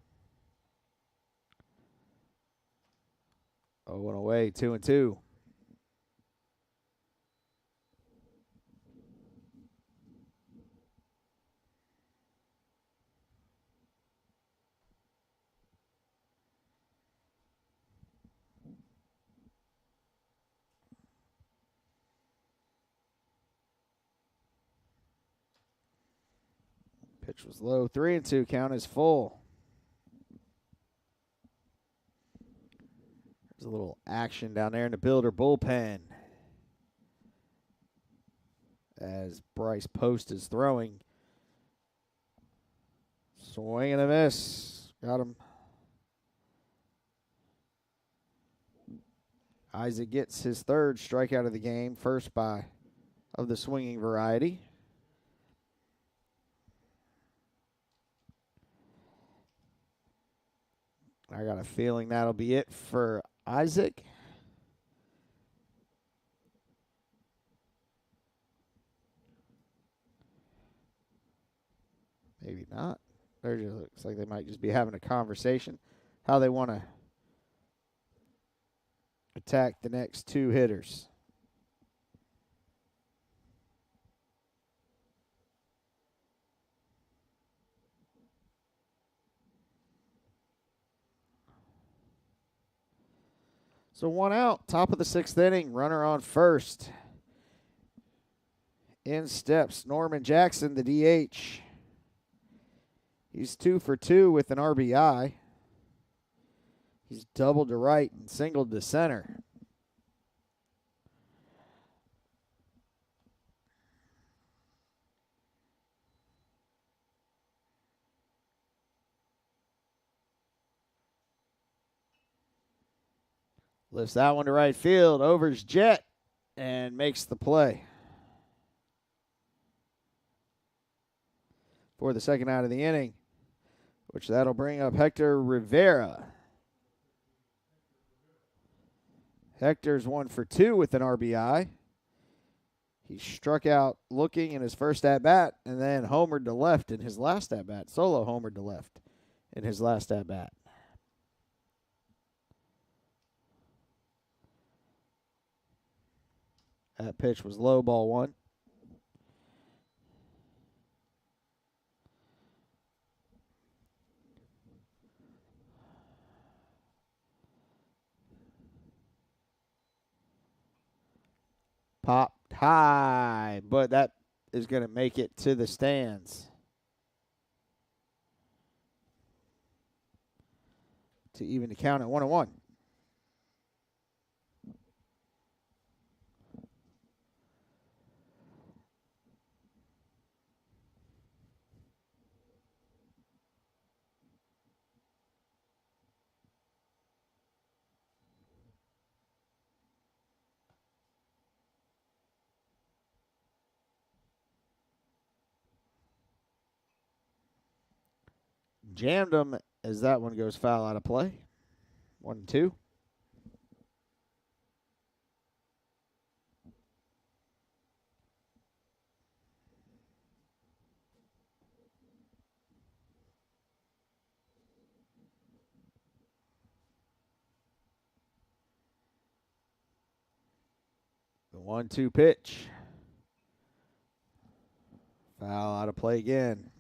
0-1 away, 2-2. Pitch was low. 3-2. Count is full. There's a little action down there in the Builder bullpen as Bryce Post is throwing. Swing and a miss. Got him. Isaac gets his third strikeout of the game, first of the swinging variety. I got a feeling that'll be it for Isaac. Maybe not. There just looks like they might just be having a conversation how they want to attack the next two hitters. So one out, top of the sixth inning, runner on first. In steps Norman Jackson, the DH. He's 2 for 2 with an RBI. He's doubled to right and singled to center. Lifts that one to right field. Over's jet and makes the play. For the second out of the inning, which that'll bring up Hector Rivera. Hector's 1 for 2 with an RBI. He struck out looking in his first at-bat and then homered to left in his last at-bat. Solo homered to left in his last at-bat. That pitch was low, ball one. Popped high, but that is going to make it to the stands. To even the count at 1-1. Jammed him as that one goes foul out of play. 1-2. The 1-2 pitch. Foul out of play again.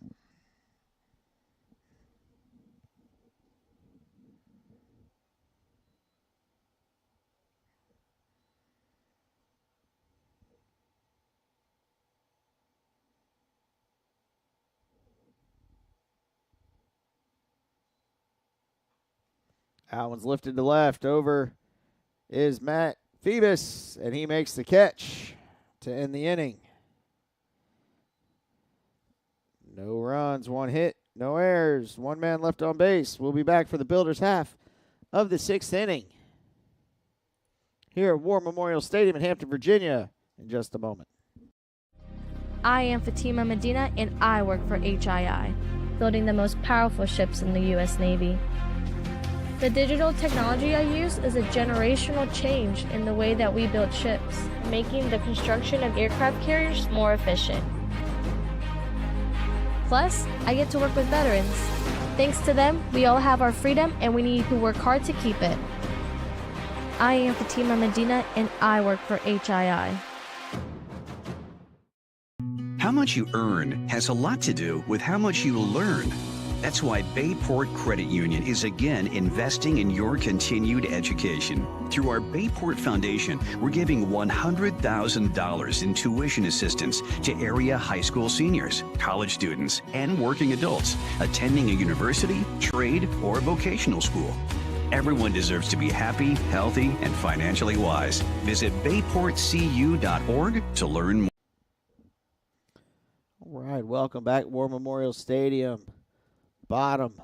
That one's lifted to left. Over is Matt Phoebus, and he makes the catch to end the inning. No runs, one hit, no errors, one man left on base. We'll be back for the Builders half of the 6th inning here at War Memorial Stadium in Hampton, Virginia in just a moment. I am Fatima Medina, and I work for HII, building the most powerful ships in the U.S. Navy. The digital technology I use is a generational change in the way that we build ships, making the construction of aircraft carriers more efficient. Plus, I get to work with veterans. Thanks to them, we all have our freedom, and we need to work hard to keep it. I am Fatima Medina, and I work for HII. How much you earn has a lot to do with how much you learn. That's why Bayport Credit Union is again investing in your continued education. Through our Bayport Foundation, we're giving $100,000 in tuition assistance to area high school seniors, college students, and working adults attending a university, trade, or vocational school. Everyone deserves to be happy, healthy, and financially wise. Visit bayportcu.org to learn more. All right, welcome back, War Memorial Stadium. Bottom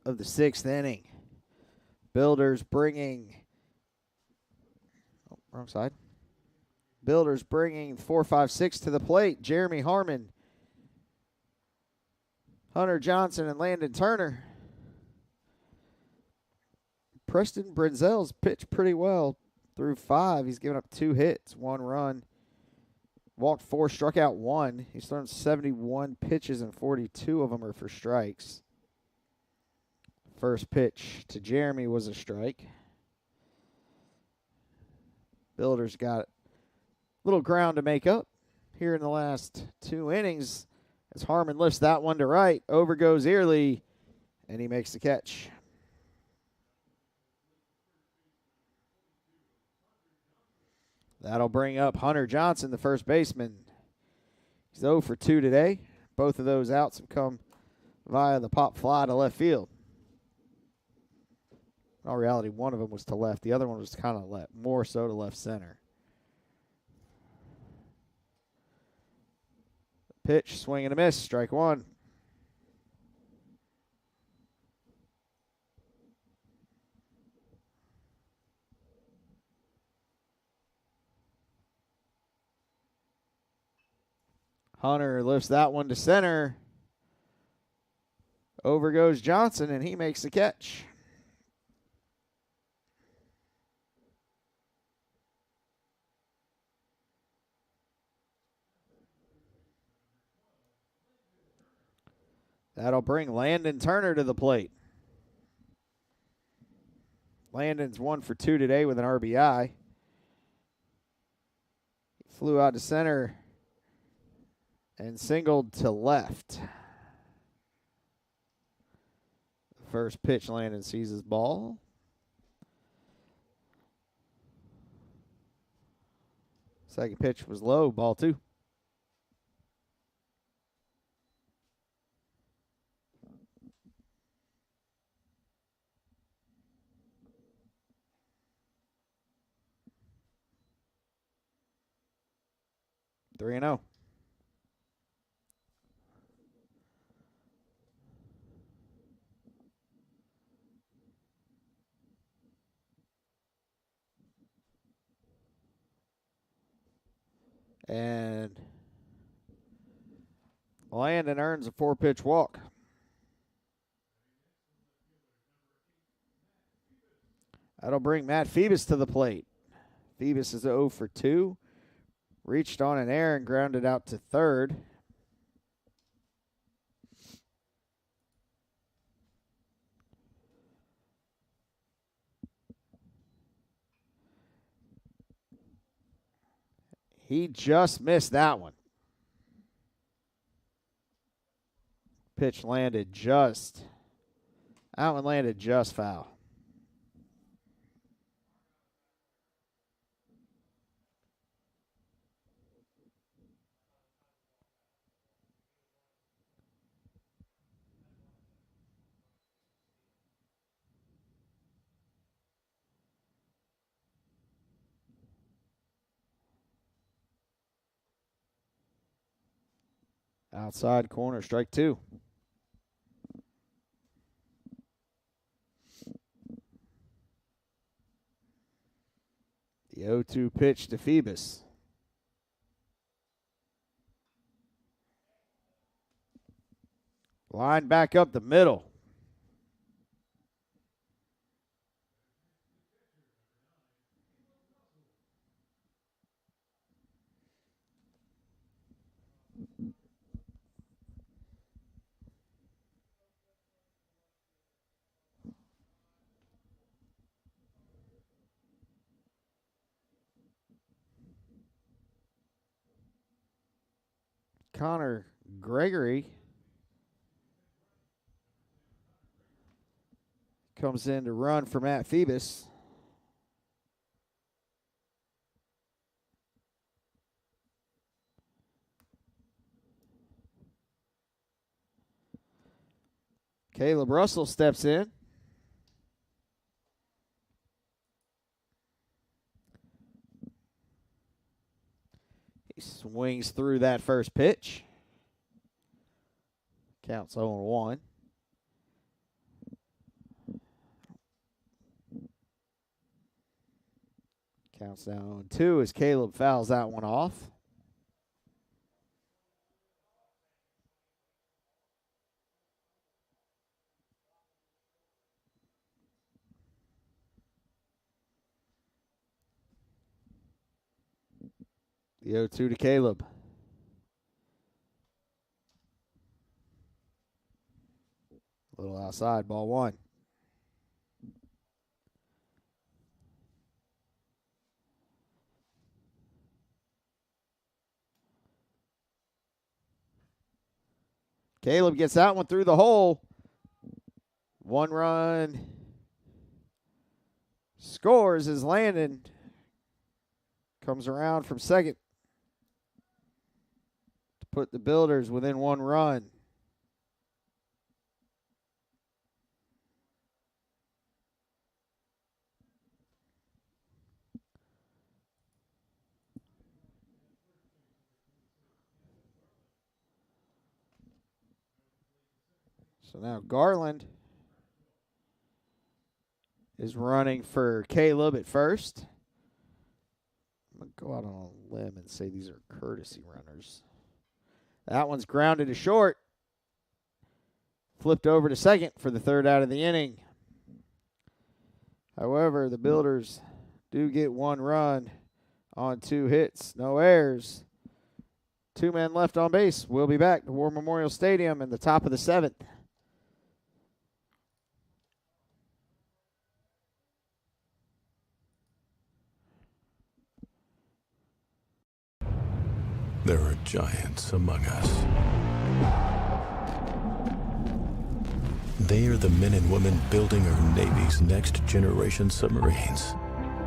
of the 6th inning. Builders bringing, wrong side. Builders bringing 4-5-6 to the plate. Jeremy Harmon, Hunter Johnson, and Landon Turner. Preston Brinzel's pitched pretty well through 5. He's given up 2 hits, 1 run. Walked 4, struck out 1. He's thrown 71 pitches, and 42 of them are for strikes. First pitch to Jeremy was a strike. Builders got a little ground to make up here in the last 2 innings as Harmon lifts that one to right. Over goes Early, and he makes the catch. That'll bring up Hunter Johnson, the first baseman. He's 0 for 2 today. Both of those outs have come via the pop fly to left field. In all reality, one of them was to left. The other one was kind of left, more so to left center. Pitch, swing and a miss, strike 1. Hunter lifts that one to center. Over goes Johnson, and he makes the catch. That'll bring Landon Turner to the plate. Landon's 1 for 2 today with an RBI. He flew out to center and singled to left. First pitch, Landon sees his ball. Second pitch was low, ball 2. Three and 0. And Landon earns a 4-pitch walk. That'll bring Matt Phoebus to the plate. Phoebus is 0 for 2. Reached on an error and grounded out to third. He just missed that one. Pitch landed just. That one landed just foul. Outside corner, strike 2. The 0-2 pitch to Phoebus. Line back up the middle. Connor Gregory comes in to run for Matt Phoebus. Caleb Russell steps in. He swings through that first pitch. Counts 0-1. Counts down 0-2 as Caleb fouls that one off. The 0-2 to Caleb. A little outside, ball 1. Caleb gets that one through the hole. 1 run. Scores as Landon comes around from second to put the Builders within 1 run. So now Garland is running for Caleb at first. I'm going to go out on a limb and say these are courtesy runners. That one's grounded to short. Flipped over to second for the 3rd out of the inning. However, the Builders do get 1 run on 2 hits. No errors. 2 men left on base. We'll be back to War Memorial Stadium in the top of the 7th. There are giants among us. They are the men and women building our Navy's next generation submarines.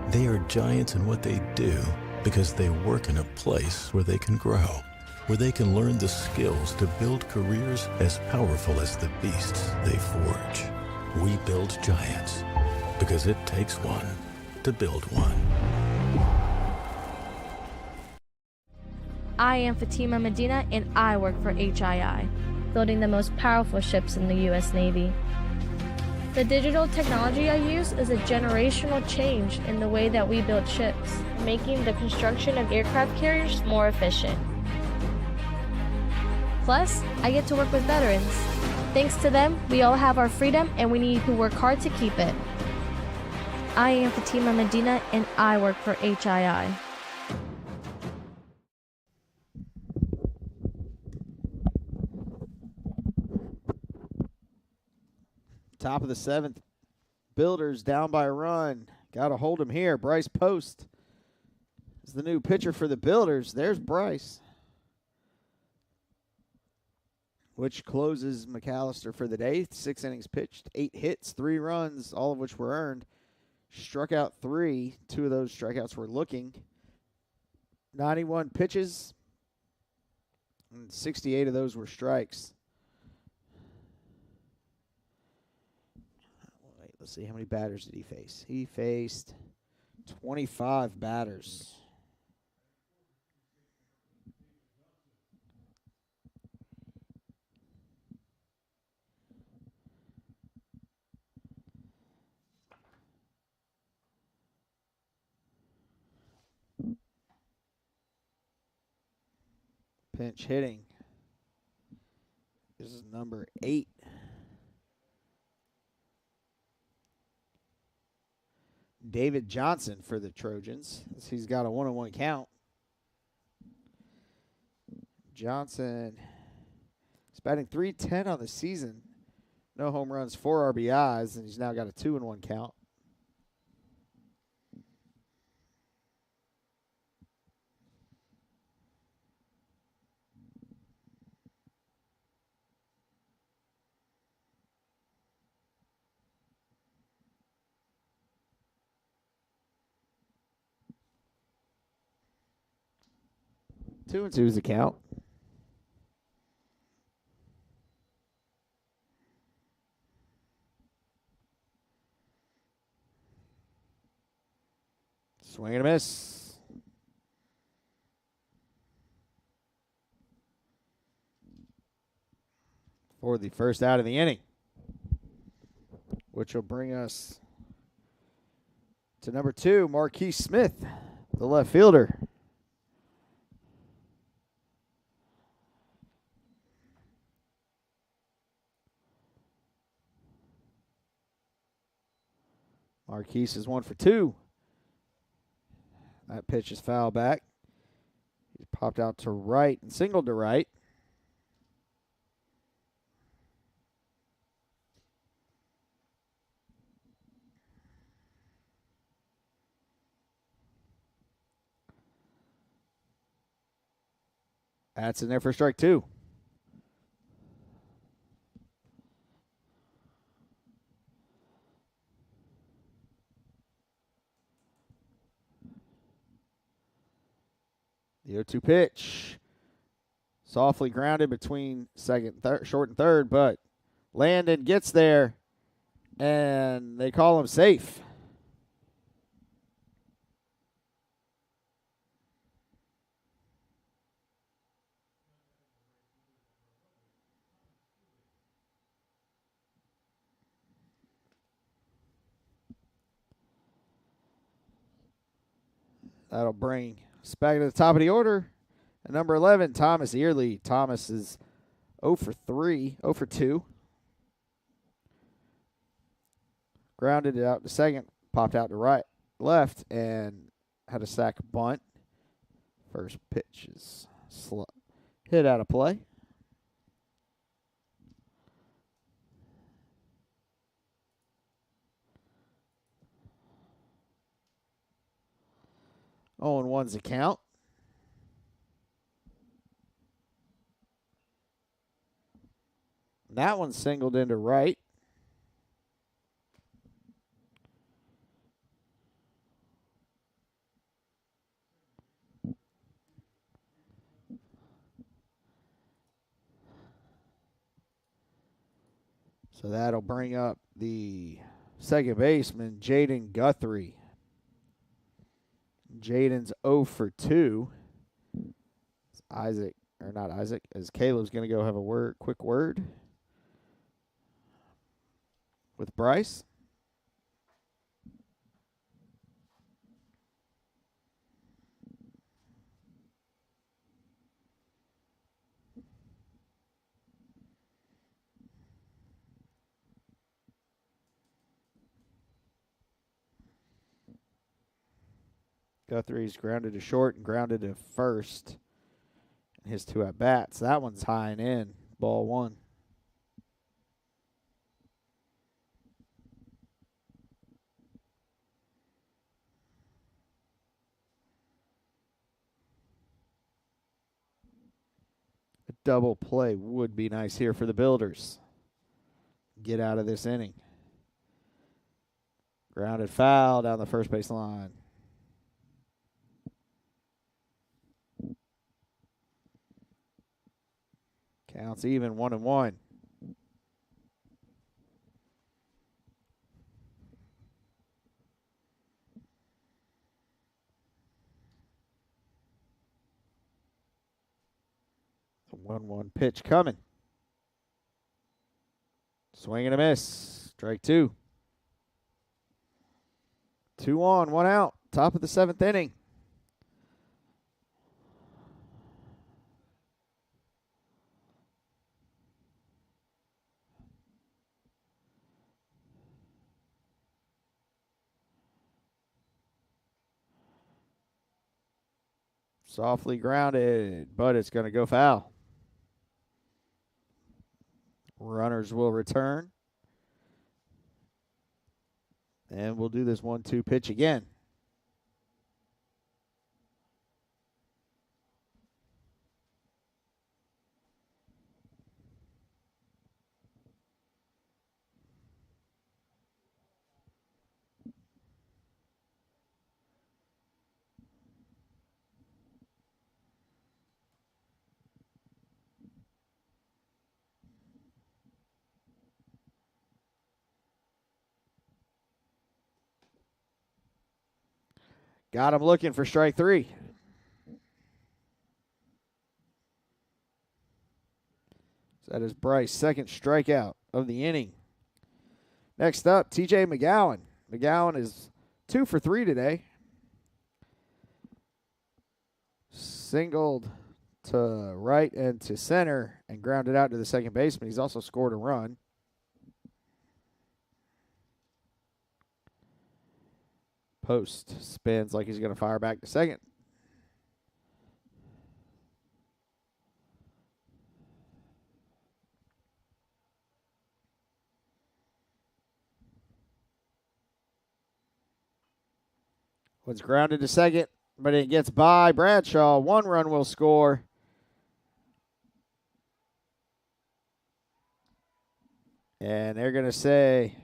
They are giants in what they do because they work in a place where they can grow, where they can learn the skills to build careers as powerful as the beasts they forge. We build giants because it takes one to build one. I am Fatima Medina, and I work for HII, building the most powerful ships in the U.S. Navy. The digital technology I use is a generational change in the way that we build ships, making the construction of aircraft carriers more efficient. Plus, I get to work with veterans. Thanks to them, we all have our freedom, and we need to work hard to keep it. I am Fatima Medina, and I work for HII. Top of the 7th. Builders down by a run. Got to hold him here. Bryce Post is the new pitcher for the Builders. There's Bryce, which closes McAllister for the day. 6 innings pitched, 8 hits, 3 runs, all of which were earned. Struck out 3. 2 of those strikeouts were looking. 91 pitches, and 68 of those were strikes. Let's see, how many batters did he face? He faced 25 batters. Pinch hitting. This is number 8. David Johnson for the Trojans. He's got a 1-1 count. Johnson is batting .310 on the season. No home runs, 4 RBIs, and he's now got a 2-1 count. Two and 2 is the count. Swing and a miss. For the first out of the inning, which will bring us to number 2, Marquise Smith, the left fielder. Marquise is 1 for 2. That pitch is foul back. He's popped out to right and singled to right. That's in there for strike 2. The 0-2 pitch. Softly grounded between short and third, but Landon gets there, and they call him safe. That'll bring us back to the top of the order. At number 11, Thomas Early. Thomas is 0 for 3, 0 for 2. Grounded it out to second, popped out to right, left, and had a sack bunt. First pitch is hit out of play. Oh, and 1's the count. That one singled into right. So that'll bring up the second baseman, Jaden Guthrie. Jaden's 0 for 2. Isaac, or not Isaac, as Caleb's going to go have a quick word with Bryce. Guthrie's grounded to short and grounded to first. His 2 at-bats. That one's high and in. Ball 1. A double play would be nice here for the Builders. Get out of this inning. Grounded foul down the first base line. Counts even, 1-1. The 1-1 pitch coming. Swing and a miss. Strike 2. 2 on, 1 out. Top of the 7th inning. Softly grounded, but it's going to go foul. Runners will return. And we'll do this 1-2 pitch again. Got him looking for strike 3. So that is Bryce's second strikeout of the inning. Next up, TJ McGowan. McGowan is 2 for 3 today. Singled to right and to center and grounded out to the second baseman. He's also scored a run. Post spins like he's going to fire back to second. Was grounded to second, but it gets by Bradshaw. 1 run will score. And they're going to say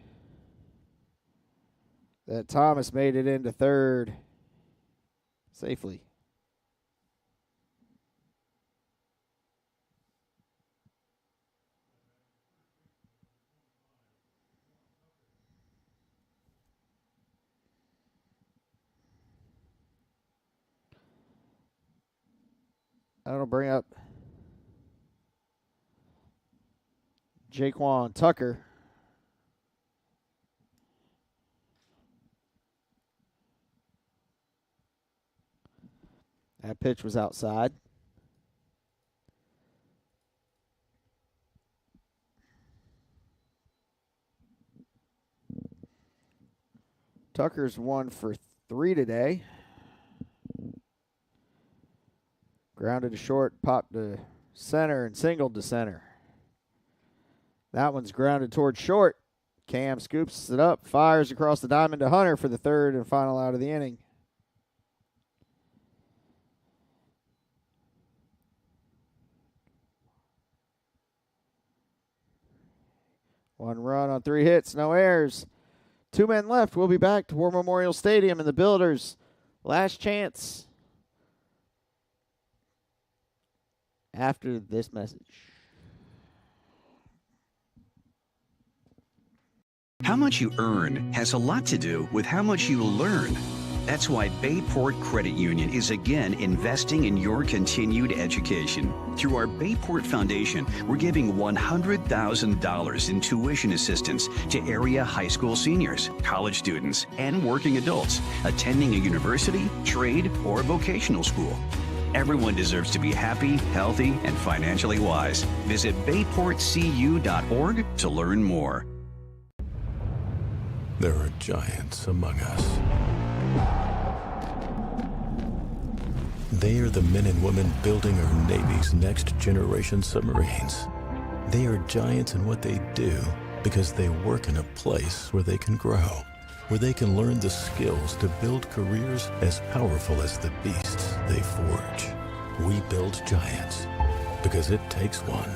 that Thomas made it into third safely. That'll bring up Jaquan Tucker. That pitch was outside. Tucker's 1 for 3 today. Grounded to short, popped to center, and singled to center. That one's grounded towards short. Cam scoops it up, fires across the diamond to Hunter for the third and final out of the inning. One run on 3 hits, no errors. 2 men left. We'll be back to War Memorial Stadium and the Builders' last chance after this message. How much you earn has a lot to do with how much you learn. That's why Bayport Credit Union is again investing in your continued education. Through our Bayport Foundation, we're giving $100,000 in tuition assistance to area high school seniors, college students, and working adults attending a university, trade, or vocational school. Everyone deserves to be happy, healthy, and financially wise. Visit bayportcu.org to learn more. There are giants among us. They are the men and women building our Navy's next generation submarines. They are giants in what they do because they work in a place where they can grow, where they can learn the skills to build careers as powerful as the beasts they forge. We build giants because it takes one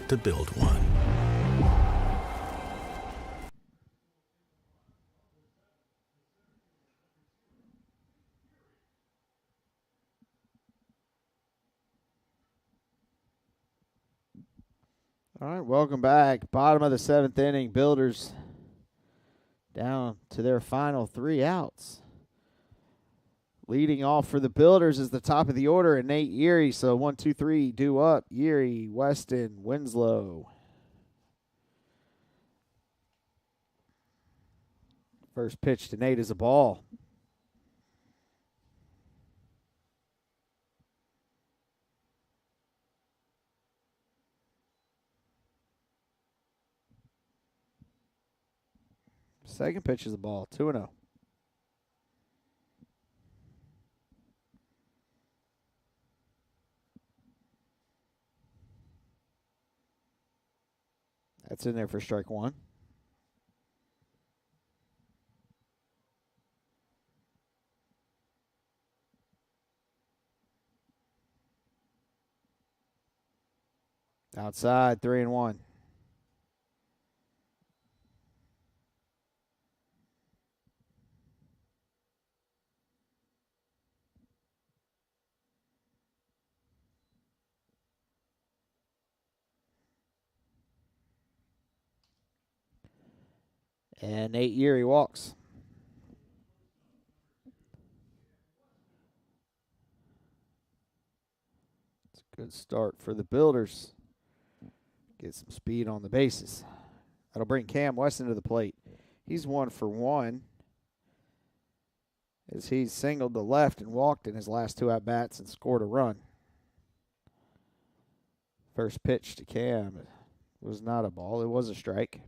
to build one. All right, welcome back. Bottom of the 7th inning. Builders down to their final 3 outs. Leading off for the Builders is the top of the order, and Nate Erie. So 1, 2, 3, due up. Erie, Weston, Winslow. First pitch to Nate is a ball. Second pitch is a ball, 2-0. That's in there for strike 1. Outside, 3-1. And Nate Erie walks. It's a good start for the Builders. Get some speed on the bases. That'll bring Cam Weston to the plate. He's 1 for 1 as he's singled to left and walked in his last 2 at-bats and scored a run. First pitch to Cam was not a ball. It was a strike.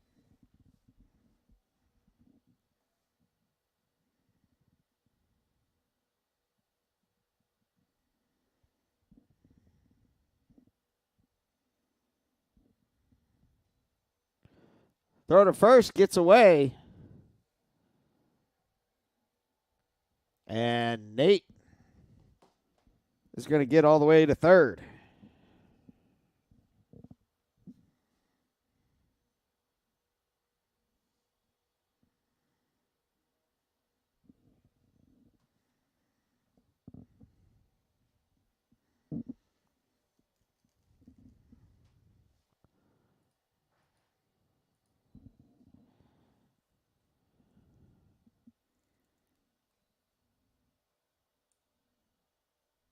Throw to first, gets away. And Nate is going to get all the way to third.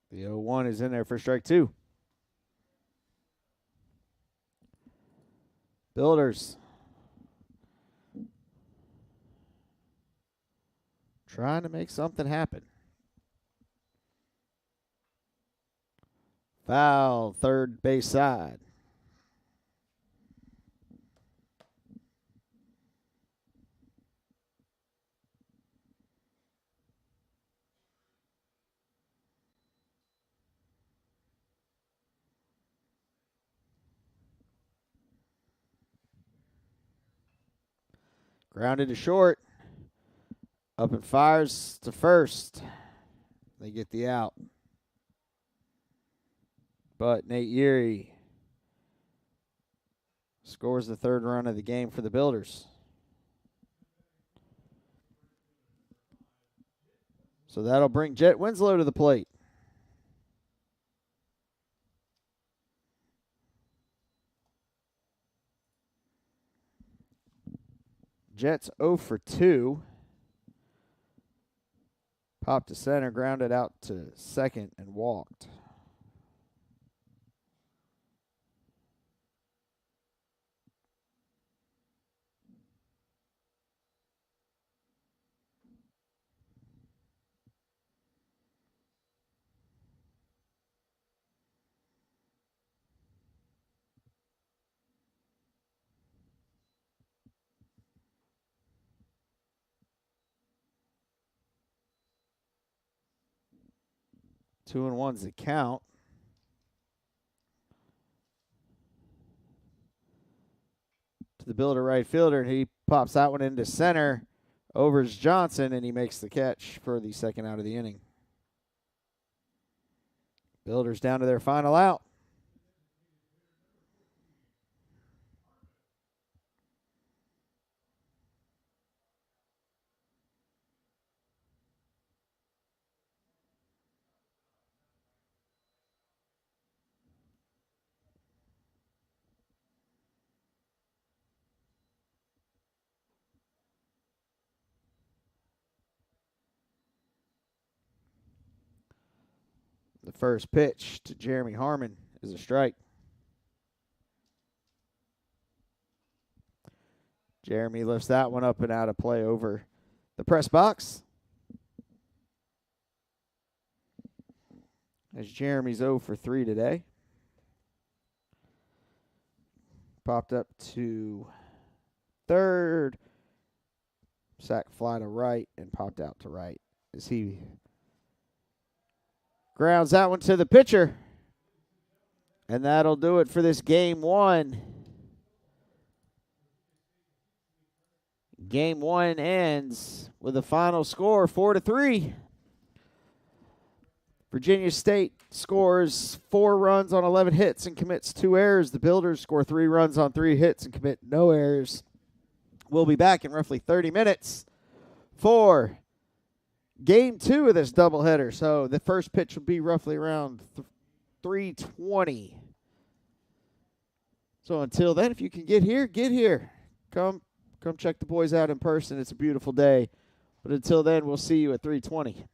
The 0-1 is in there for strike 2. Builders trying to make something happen. Foul, third base side. Grounded to short. Up and fires to first. They get the out. But Nate Erie scores the third run of the game for the Builders. So that'll bring Jet Winslow to the plate. Jets 0 for 2. Popped to center, grounded out to second, and walked. Two and one's the count. To the builder right fielder, and he pops that one into center. Overs Johnson, and he makes the catch for the second out of the inning. Builders down to their final out. The first pitch to Jeremy Harmon is a strike. Jeremy lifts that one up and out of play over the press box. As Jeremy's 0 for 3 today. Popped up to third. Sack fly to right and popped out to right as he grounds that one to the pitcher. And that'll do it for this game one. Game one ends with a final score 4-3. Virginia State scores 4 runs on 11 hits and commits 2 errors. The Builders score 3 runs on 3 hits and commit no errors. We'll be back in roughly 30 minutes for game 2 of this doubleheader. So the first pitch will be roughly around 3:20. So until then, if you can get here, get here. Come check the boys out in person. It's a beautiful day. But until then, we'll see you at 3:20.